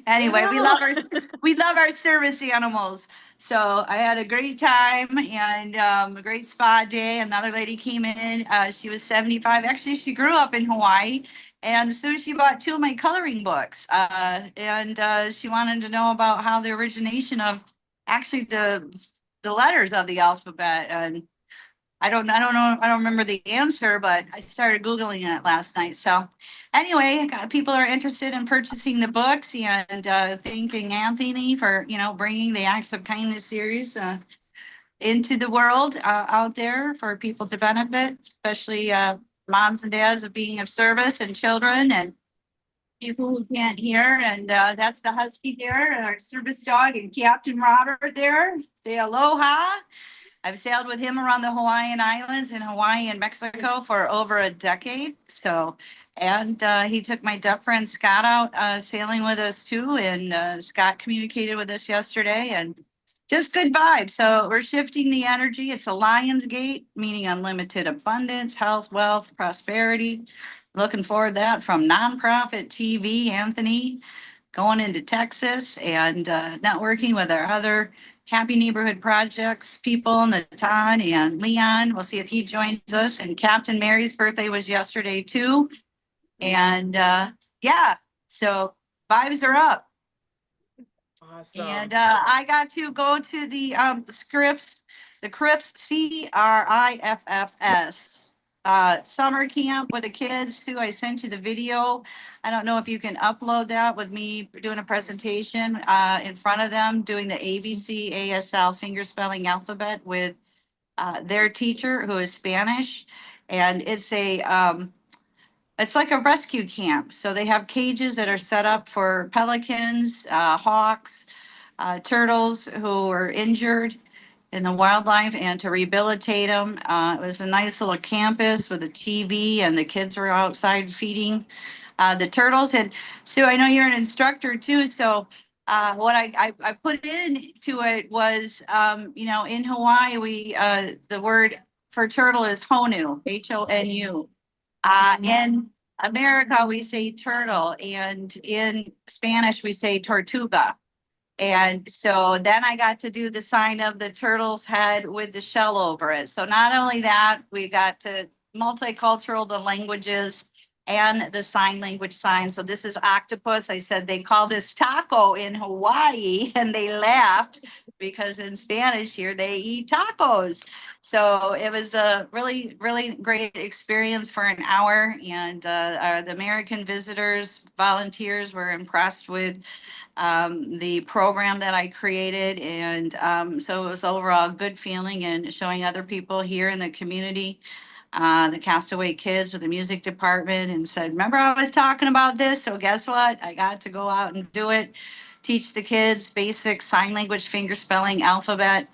Anyway, we love our service animals. So I had a great time and a great spa day. Another lady came in. She was 75. Actually, she grew up in Hawaii. And so she bought 2 of my coloring books. And she wanted to know about how the origination of actually the letters of the alphabet. And I don't know. I don't remember the answer, but I started Googling it last night. So anyway, people are interested in purchasing the books, and thanking Anthony for, bringing the Acts of Kindness series into the world out there for people to benefit, especially moms and dads of being of service and children and people who can't hear. And that's the Husky there, our service dog, and Captain Robert there. Say aloha. I've sailed with him around the Hawaiian Islands in Hawaii and Mexico for over a decade. So, and he took my deaf friend Scott out sailing with us too. And Scott communicated with us yesterday, and just good vibes. So we're shifting the energy. It's a Lion's Gate, meaning unlimited abundance, health, wealth, prosperity. Looking forward to that from Nonprofit TV, Anthony, going into Texas and networking with our other Happy Neighborhood Projects people, Natan and Leon. We'll see if he joins us. And Captain Mary's birthday was yesterday too. And yeah, so vibes are up. Awesome. And I got to go to the Criffs, CRIFFS summer camp with the kids too. I sent you the video. I don't know if you can upload that with me doing a presentation in front of them, doing the ABC ASL finger spelling alphabet with their teacher who is Spanish. And it's it's like a rescue camp. So they have cages that are set up for pelicans, hawks, turtles who are injured in the wildlife, and to rehabilitate them. It was a nice little campus with a TV, and the kids were outside feeding the turtles. And Sue, I know you're an instructor too. So what I put into it was, in Hawaii, the word for turtle is honu, HONU. In America, we say turtle, and in Spanish, we say tortuga. And so then I got to do the sign of the turtle's head with the shell over it. So not only that, we got to multicultural, the languages and the sign language sign. So this is octopus. I said they call this taco in Hawaii, and they laughed because in Spanish here they eat tacos. So it was a really, really great experience for an hour. And the American visitors, volunteers were impressed with the program that I created. And so it was overall a good feeling, and showing other people here in the community, the Castaway Kids with the music department, and said, remember I was talking about this? So guess what? I got to go out and do it, teach the kids basic sign language, finger spelling, alphabet,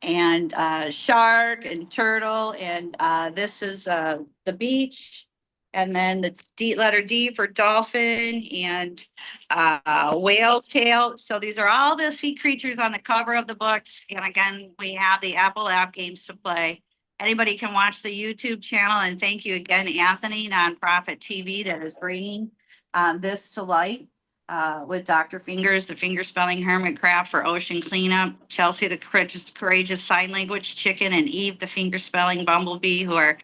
and shark and turtle. And this is the beach. And then the letter D for dolphin, and whale's tail. So these are all the sea creatures on the cover of the books. And again, we have the Apple app games to play. Anybody can watch the YouTube channel. And thank you again, Anthony, Nonprofit TV, that is bringing this to light with Dr. Fingers, the finger spelling hermit crab for ocean cleanup, Chelsea, the courageous sign language chicken, and Eve, the finger spelling bumblebee, who are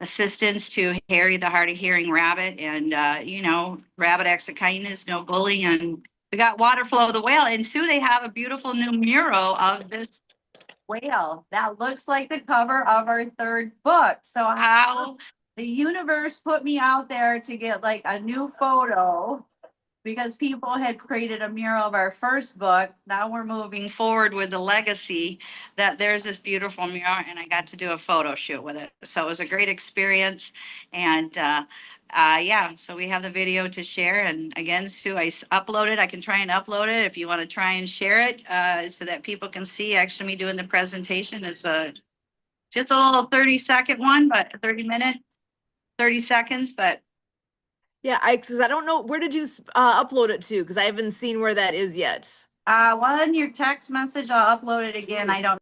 assistants to Harry, the hard of hearing rabbit. And Rabbit Acts of Kindness, no bullying. And we got Waterflow the whale. And Sue, they have a beautiful new mural of this whale that looks like the cover of our 3rd book. So how the universe put me out there to get like a new photo, because people had created a mural of our 1st book. Now we're moving forward with the legacy, that there's this beautiful mural, and I got to do a photo shoot with it. So it was a great experience. And yeah, so we have the video to share. And again, Sue, uploaded. I can try and upload it if you want to try and share it so that people can see actually me doing the presentation. It's just a little 30-second one, but 30 minutes, 30 seconds, but Yeah, because I don't know, where did you upload it to? Because I haven't seen where that is yet. well, in your text message, I'll upload it again. I don't.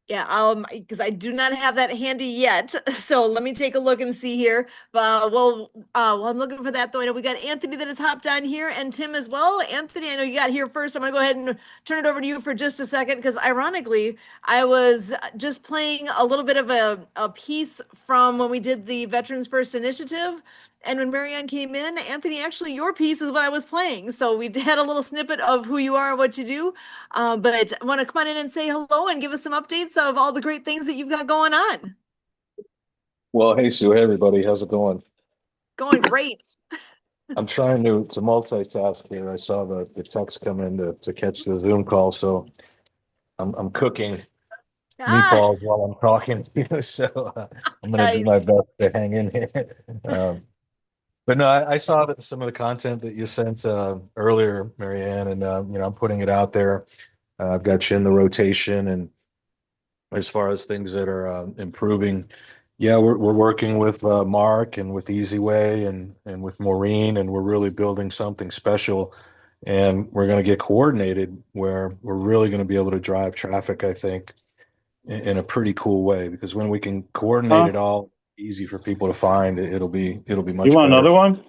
Yeah, because I do not have that handy yet. So let me take a look and see here. Well, while I'm looking for that though, I know we got Anthony that has hopped on here and Tim as well. Anthony, I know you got here first. I'm gonna go ahead and turn it over to you for just a second because ironically, I was just playing a little bit of a piece from when we did the Veterans First Initiative. And when Marianne came in, Anthony, actually your piece is what I was playing. So we had a little snippet of who you are and what you do. But I want to come on in and say hello and give us some updates of all the great things that you've got going on. Well, hey Sue, hey everybody, how's it going? Going great. I'm trying to multitask here. I saw the text come in to catch the Zoom call, so I'm cooking meatballs while I'm talking to you. So I'm gonna do my best to hang in here. But no, I saw some of the content that you sent earlier, Marianne, and I'm putting it out there. I've got you in the rotation, and as far as things that are improving, yeah, we're working with Mark and with Easy Way and with Maureen, and we're really building something special. And we're going to get coordinated where we're really going to be able to drive traffic, I think, in a pretty cool way. Because when we can coordinate it all easy for people to find, it'll be much better. You want another one?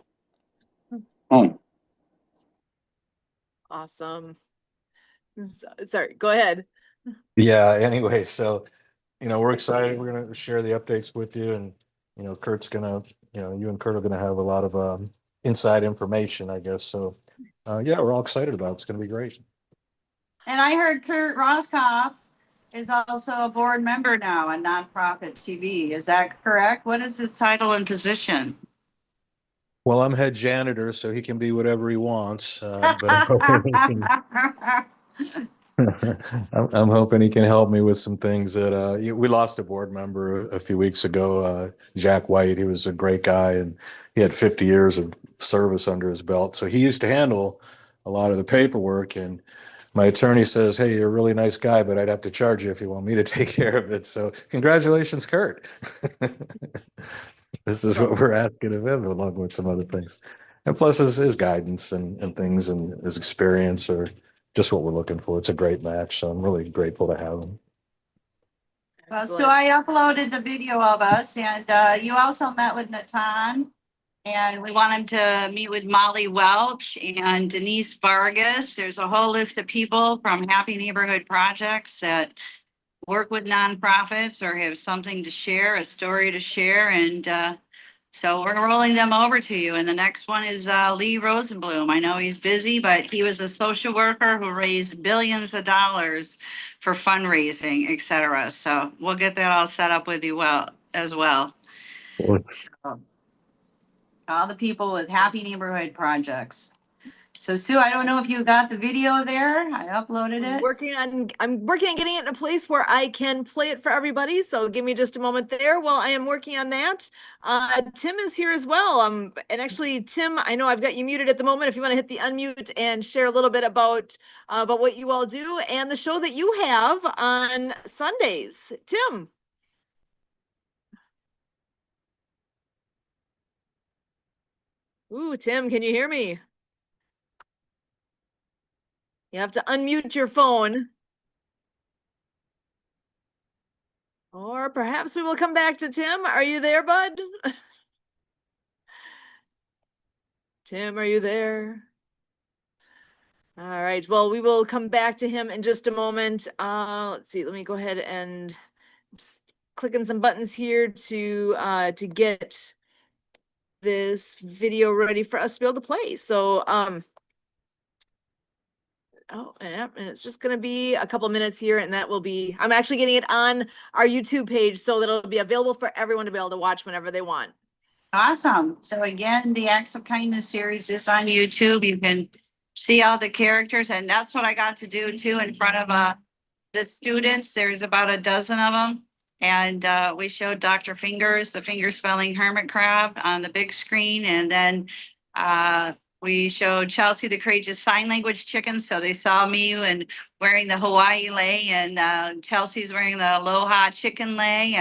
Oh. Awesome. Sorry, go ahead. Yeah. Anyway, so we're excited. We're going to share the updates with you, and Kurt's going to, you and Kurt are going to have a lot of inside information, I guess. So yeah, we're all excited about it. It's going to be great. And I heard Kurt Roscoff is also a board member now on Nonprofit TV. Is that correct? What is his title and position? Well, I'm head janitor, so he can be whatever he wants. But I'm hoping he can help me with some things that we lost a board member a few weeks ago, Jack White. He was a great guy, and he had 50 years of service under his belt. So he used to handle a lot of the paperwork, and my attorney says, hey, you're a really nice guy, but I'd have to charge you if you want me to take care of it. So congratulations, Kurt. This is what we're asking of him, along with some other things. And plus his guidance and things and his experience are just what we're looking for. It's a great match. So I'm really grateful to have him. Well, so I uploaded the video of us, and you also met with Natan, and we want him to meet with Molly Welch and Denise Vargas. There's a whole list of people from Happy Neighborhood Projects that work with nonprofits or have something to share, a story to share. And so we're rolling them over to you. And the next one is Lee Rosenblum. I know he's busy, but he was a social worker who raised billions of dollars for fundraising, et cetera. So we'll get that all set up with you as well. All the people with Happy Neighborhood Projects. So Sue, I don't know if you got the video there. I uploaded it. I'm working on getting it in a place where I can play it for everybody. So give me just a moment there while I am working on that. Tim is here as well. And actually, Tim, I know I've got you muted at the moment. If you want to hit the unmute and share a little bit about what you all do and the show that you have on Sundays. Tim. Ooh, Tim, can you hear me? You have to unmute your phone. Or perhaps we will come back to Tim. Are you there, bud? Tim, are you there? All right. Well, we will come back to him in just a moment. Let's see. Let me go ahead and click on some buttons here to get this video ready for us to be able to play. So, oh, yeah, and it's just going to be a couple minutes here, and that will be, I'm actually getting it on our YouTube page so that it'll be available for everyone to be able to watch whenever they want. Awesome. So again, the Acts of Kindness series is on YouTube. You can see all the characters, and that's what I got to do too in front of the students. There's about a dozen of them. And we showed Dr. Fingers, the finger spelling hermit crab on the big screen. And then we showed Chelsea the courageous sign language chicken. So they saw me and wearing the Hawaii lei, and Chelsea's wearing the aloha chicken lei,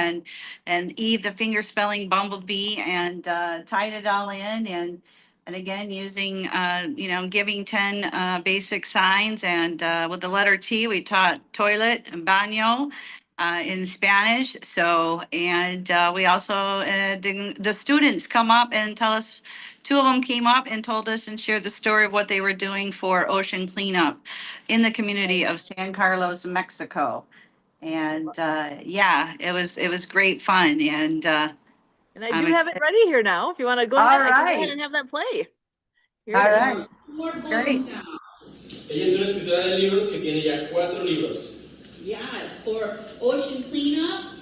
and Eve the finger spelling bumblebee, and tied it all in. And again, using, giving 10 basic signs. And with the letter T, we taught toilet and baño in Spanish. So, and we also, the students come up and tell us, 2 of them came up and told us and shared the story of what they were doing for ocean cleanup in the community of San Carlos, Mexico. And yeah, it was great fun. And I do have it ready here now. If you want to go ahead, I can go ahead and have that play. Here All it is. right. Great. Ella es una escritora de libros que tiene ya 4 libros. Yes, for ocean cleanup,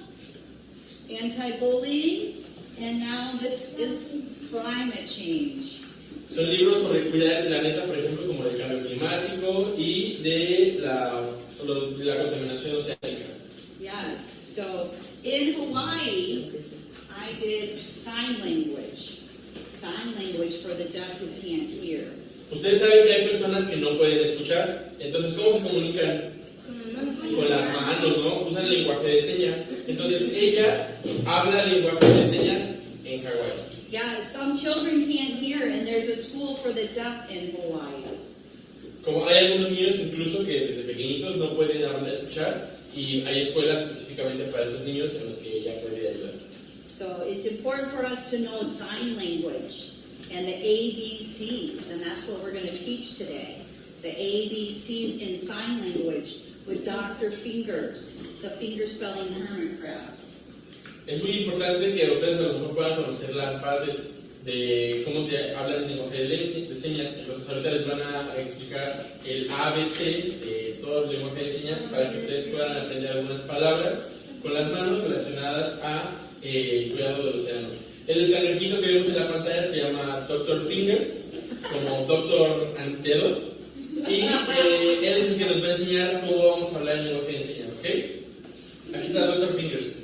anti-bullying, and now this is climate change. Son libros sobre cuidar el planeta, por ejemplo, como del cambio climático y de la contaminación oceánica. Yes, so in Hawaii, I did sign language for the deaf who can't hear. Ustedes saben que hay personas que no pueden escuchar, entonces ¿cómo se comunican? Con las manos, ¿no? Usan el lenguaje de señas. Entonces ella habla el lenguaje de señas en Hawái. Yeah, some children can't hear, and there's a school for the deaf in Hawaii. Como hay algunos niños incluso que desde pequeñitos no pueden escuchar, y hay escuelas específicamente para esos niños en los que ella puede ayudar. So it's important for us to know sign language and the ABCs, and that's what we're going to teach today. The ABCs in sign language with Dr. Fingers, the finger spelling hermit crab. Es muy importante que ustedes a lo mejor puedan conocer las bases de cómo se habla el lenguaje de señas. Entonces ahorita les van a explicar el ABC de todo el lenguaje de señas para que ustedes puedan aprender algunas palabras con las manos relacionadas a cuidado del océano. El cangrejito que vemos en la pantalla se llama Dr. Fingers, como Doctor Dedos. Y él es el que nos va a enseñar cómo vamos a hablar en lenguaje de señas, ¿ok? Aquí está Dr. Fingers.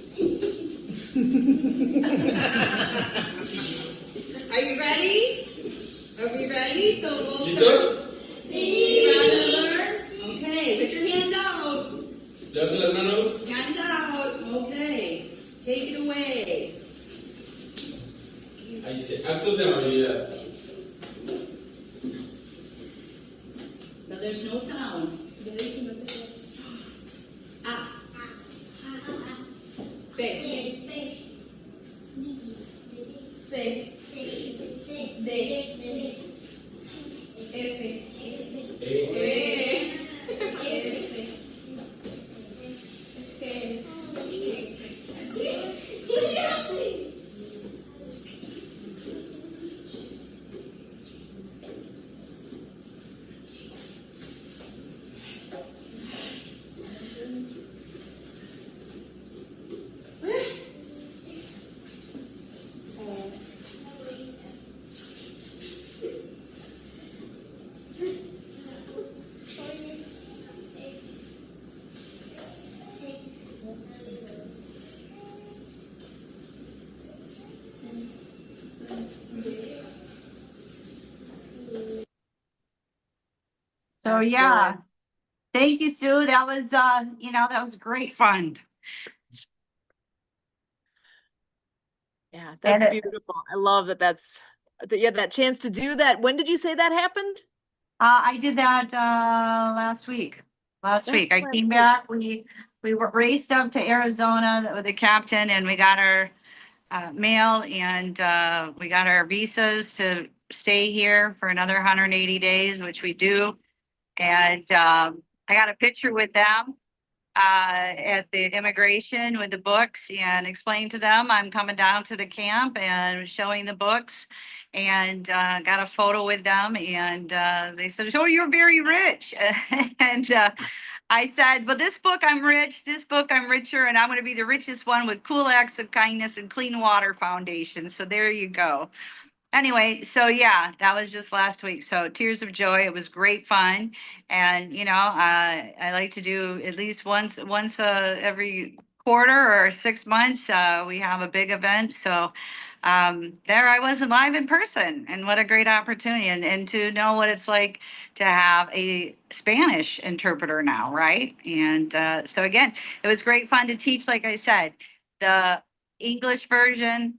Are you ready? Are we ready? So we'll ¿Listos? Sí. Ready to learn? Okay, put your hands out. Levanten las manos. Hands out. Okay, take it away. Ahí dice, actos de amabilidad. No, there's no sound. Ah. B. Six. D. So yeah, thank you, Sue. That was, that was great fun. Yeah, that's beautiful. I love that you had that chance to do that. When did you say that happened? I did that last week. I came back. We were raced up to Arizona with the captain, and we got our mail, and we got our visas to stay here for another 180 days, which we do. And I got a picture with them at the immigration with the books, and explained to them I'm coming down to the camp and showing the books, and got a photo with them, and they said, "Oh, you're very rich." And I said, "Well, this book I'm rich, this book I'm richer, and I'm going to be the richest one with Cool Acts of Kindness and Clean Water Foundation." So there you go. Anyway, so yeah, that was just last week. So tears of joy. It was great fun. And, I like to do at least once every quarter or 6 months, we have a big event. So there I wasn't live in person, and what a great opportunity, and to know what it's like to have a Spanish interpreter now, right? And so again, it was great fun to teach, like I said, the English version,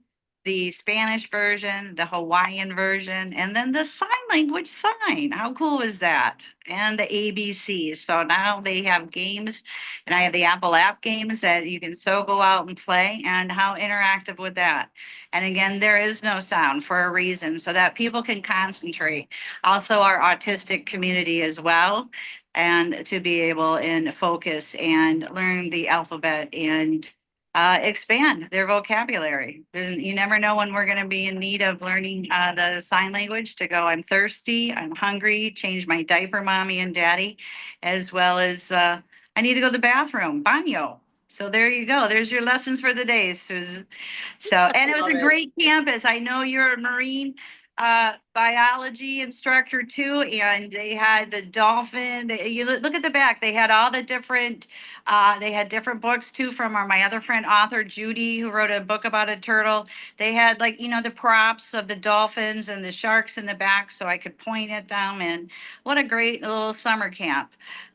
the Spanish version, the Hawaiian version, and then the sign language sign. How cool was that? And the ABCs. So now they have games, and I have the Apple app games that you can so go out and play, and how interactive with that. And again, there is no sound for a reason, so that people can concentrate. Also, our autistic community as well, and to be able and focus and learn the alphabet and expand their vocabulary. You never know when we're going to be in need of learning the sign language to go, I'm thirsty, I'm hungry, change my diaper, mommy and daddy, as well as I need to go to the bathroom, baño. So there you go. There's your lessons for the day, Susan. So, and it was a great campus. I know you're a Marine biology instructor too, and they had the dolphin. You look at the back, they had all the different, they had different books too from my other friend, author Judy, who wrote a book about a turtle. They had, like, the props of the dolphins and the sharks in the back, so I could point at them. And what a great little summer camp.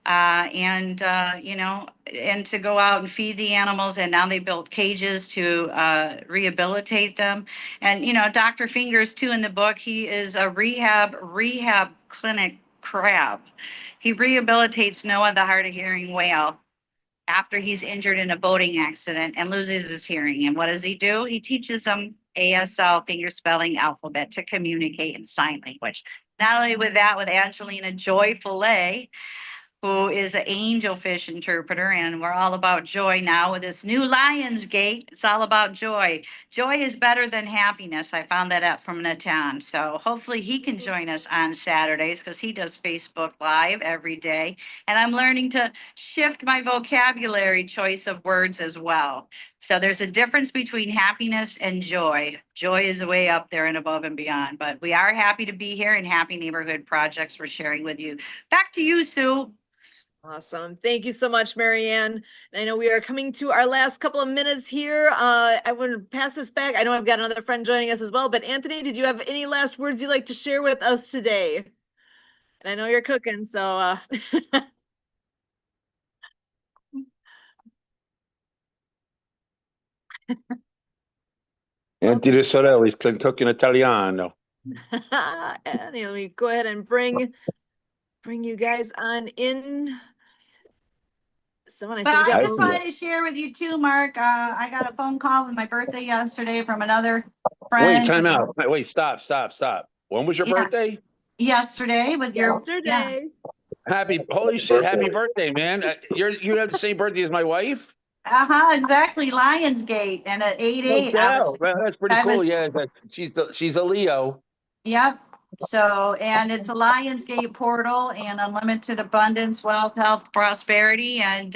And to go out and feed the animals. And now they built cages to rehabilitate them. And, Dr. Fingers too, in the book, he is a rehab clinic crab. He rehabilitates Noah, the hard of hearing whale, after he's injured in a boating accident and loses his hearing. And what does he do? He teaches them ASL, finger spelling alphabet, to communicate in sign language. Not only with that, with Angelina Joy Fillet, who is an angelfish interpreter, and we're all about joy now with this new Lionsgate. It's all about joy. Joy is better than happiness. I found that out from Natan. So hopefully he can join us on Saturdays, because he does Facebook Live every day. And I'm learning to shift my vocabulary choice of words as well. So there's a difference between happiness and joy. Joy is way up there and above and beyond. But we are happy to be here, and happy neighborhood projects we're sharing with you. Back to you, Sue. Awesome. Thank you so much, Marianne. And I know we are coming to our last couple of minutes here. I want to pass this back. I know I've got another friend joining us as well, but Anthony, did you have any last words you'd like to share with us today? And I know you're cooking, so Anthony Sorelli's cooking Italiano. Annie, let me go ahead and bring you guys on in. But I just wanted to share with you too, Mark. I got a phone call with my birthday yesterday from another friend. Wait, time out. Wait, stop. When was your birthday? Yesterday with your Holy shit, happy birthday, man. You have the same birthday as my wife? Exactly. Lionsgate, and at 8/8. Well, that's pretty cool. Yeah, she's a Leo. Yep. So, and it's a Lionsgate portal, and unlimited abundance, wealth, health, prosperity. And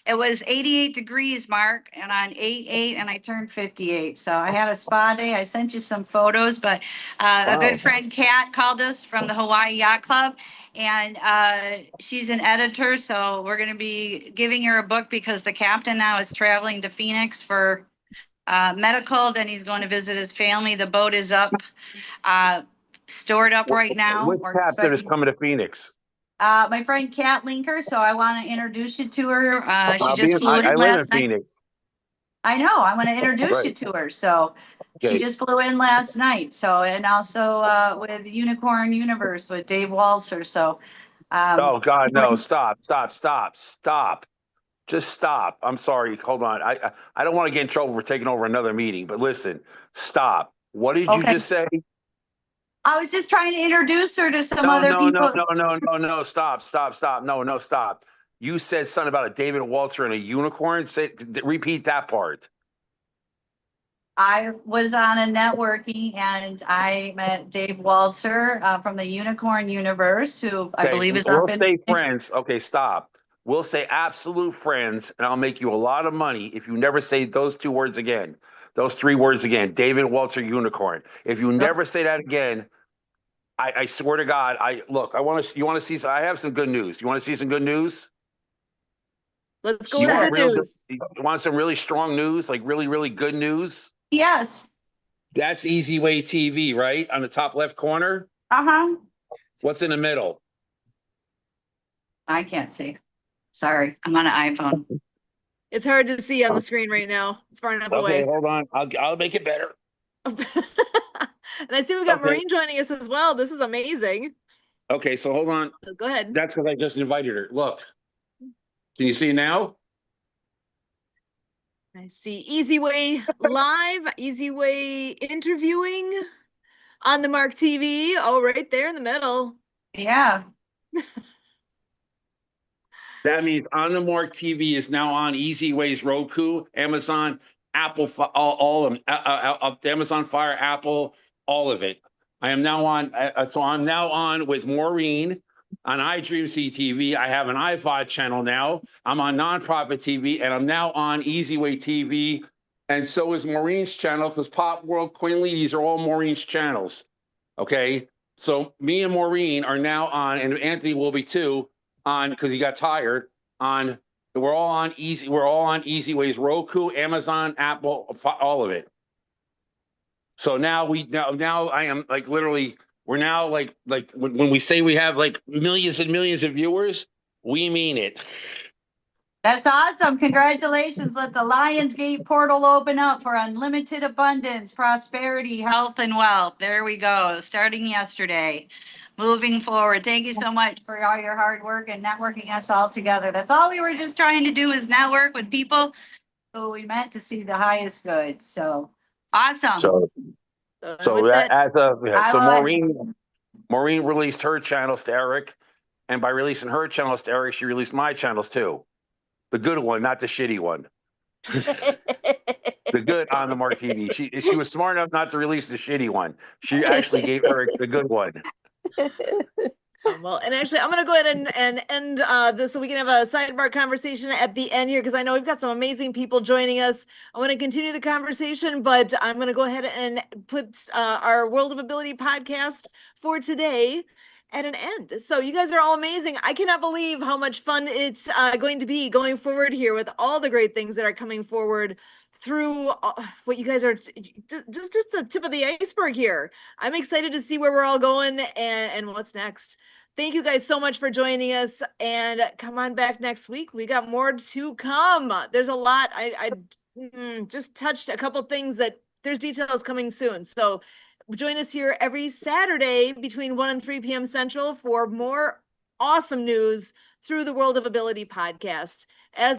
it was 88 degrees, Mark, and on 8/8, and I turned 58. So I had a spa day. I sent you some photos, but a good friend, Kat, called us from the Hawaii Yacht Club, and she's an editor. So we're going to be giving her a book, because the captain now is traveling to Phoenix for medical. Then he's going to visit his family. The boat is up. Stored up right now. Which captain is coming to Phoenix? My friend Kat Linker. So I want to introduce you to her. She just flew in I live last in night. Phoenix. I know. I want to introduce Right. you to her. So Okay. she just flew in last night. So, and also with Unicorn Universe with Dave Walser. So Oh God, no! Stop! Just stop. I'm sorry. Hold on. I don't want to get in trouble for taking over another meeting. But listen, stop. What did you just say? I was just trying to introduce her to some other people. No, stop. No, stop. You said something about a David Walter and a unicorn. Repeat that part. I was on a networking, and I met Dave Walter from the Unicorn Universe, who I believe is up in. We'll say friends. Okay, stop. We'll say absolute friends, and I'll make you a lot of money if you never say those 2 words again. Those 3 words again. David Walter Unicorn. If you never say that again, I swear to God, you want to see, I have some good news. You want to see some good news? Let's go You with the want good real good, news. you want some really strong news, like really, really good news? Yes. That's Easy Way TV, right? On the top left corner. Uh-huh. What's in the middle? I can't see. Sorry, I'm on an iPhone. It's hard to see on the screen right now. It's far enough Okay, away. hold on. I'll make it better. And I see we've got Okay. Maureen joining us as well. This is amazing. Okay, so hold on. Go ahead. That's because I just invited her. Look. Can you see now? I see Easy Way Live, Easy Way interviewing on the Mark TV. Oh, right there in the middle. Yeah. That means On the Mark TV is now on Easy Ways, Roku, Amazon, Apple, all of them, Amazon Fire, Apple, all of it. I am now on. So I'm now on with Maureen on iDream TV. I have an iPod channel now. I'm on Nonprofit TV, and I'm now on Easy Way TV. And so is Maureen's channel, because Pop World, Queen Lee, these are all Maureen's channels. Okay, so me and Maureen are now on, and Anthony will be too, on, because he got tired. On, we're all on Easy Ways, Roku, Amazon, Apple, all of it. So now now I am like literally, we're now like when we say we have like millions and millions of viewers, we mean it. That's awesome. Congratulations. Let the Lionsgate portal open up for unlimited abundance, prosperity, health, and wealth. There we go. Starting yesterday. Moving forward. Thank you so much for all your hard work and networking us all together. That's all we were just trying to do, is network with people who we meant to see the highest good. So awesome. So with that- as of I so like- Maureen released her channels to Eric, and by releasing her channels to Eric, she released my channels too. The good one, not the shitty one. The good On the Mark TV. She was smart enough not to release the shitty one. She actually gave Eric the good one. Well, and actually, I'm going to go ahead and end this so we can have a sidebar conversation at the end here, because I know we've got some amazing people joining us. I want to continue the conversation, but I'm going to go ahead and put our World of Ability podcast for today at an end. So you guys are all amazing. I cannot believe how much fun it's going to be going forward here with all the great things that are coming forward through what you guys are just the tip of the iceberg here. I'm excited to see where we're all going and what's next. Thank you guys so much for joining us, and come on back next week. We got more to come. There's a lot. I just touched a couple things that there's details coming soon. So join us here every Saturday between 1 and 3 p.m. Central for more awesome news through the World of Ability podcast. As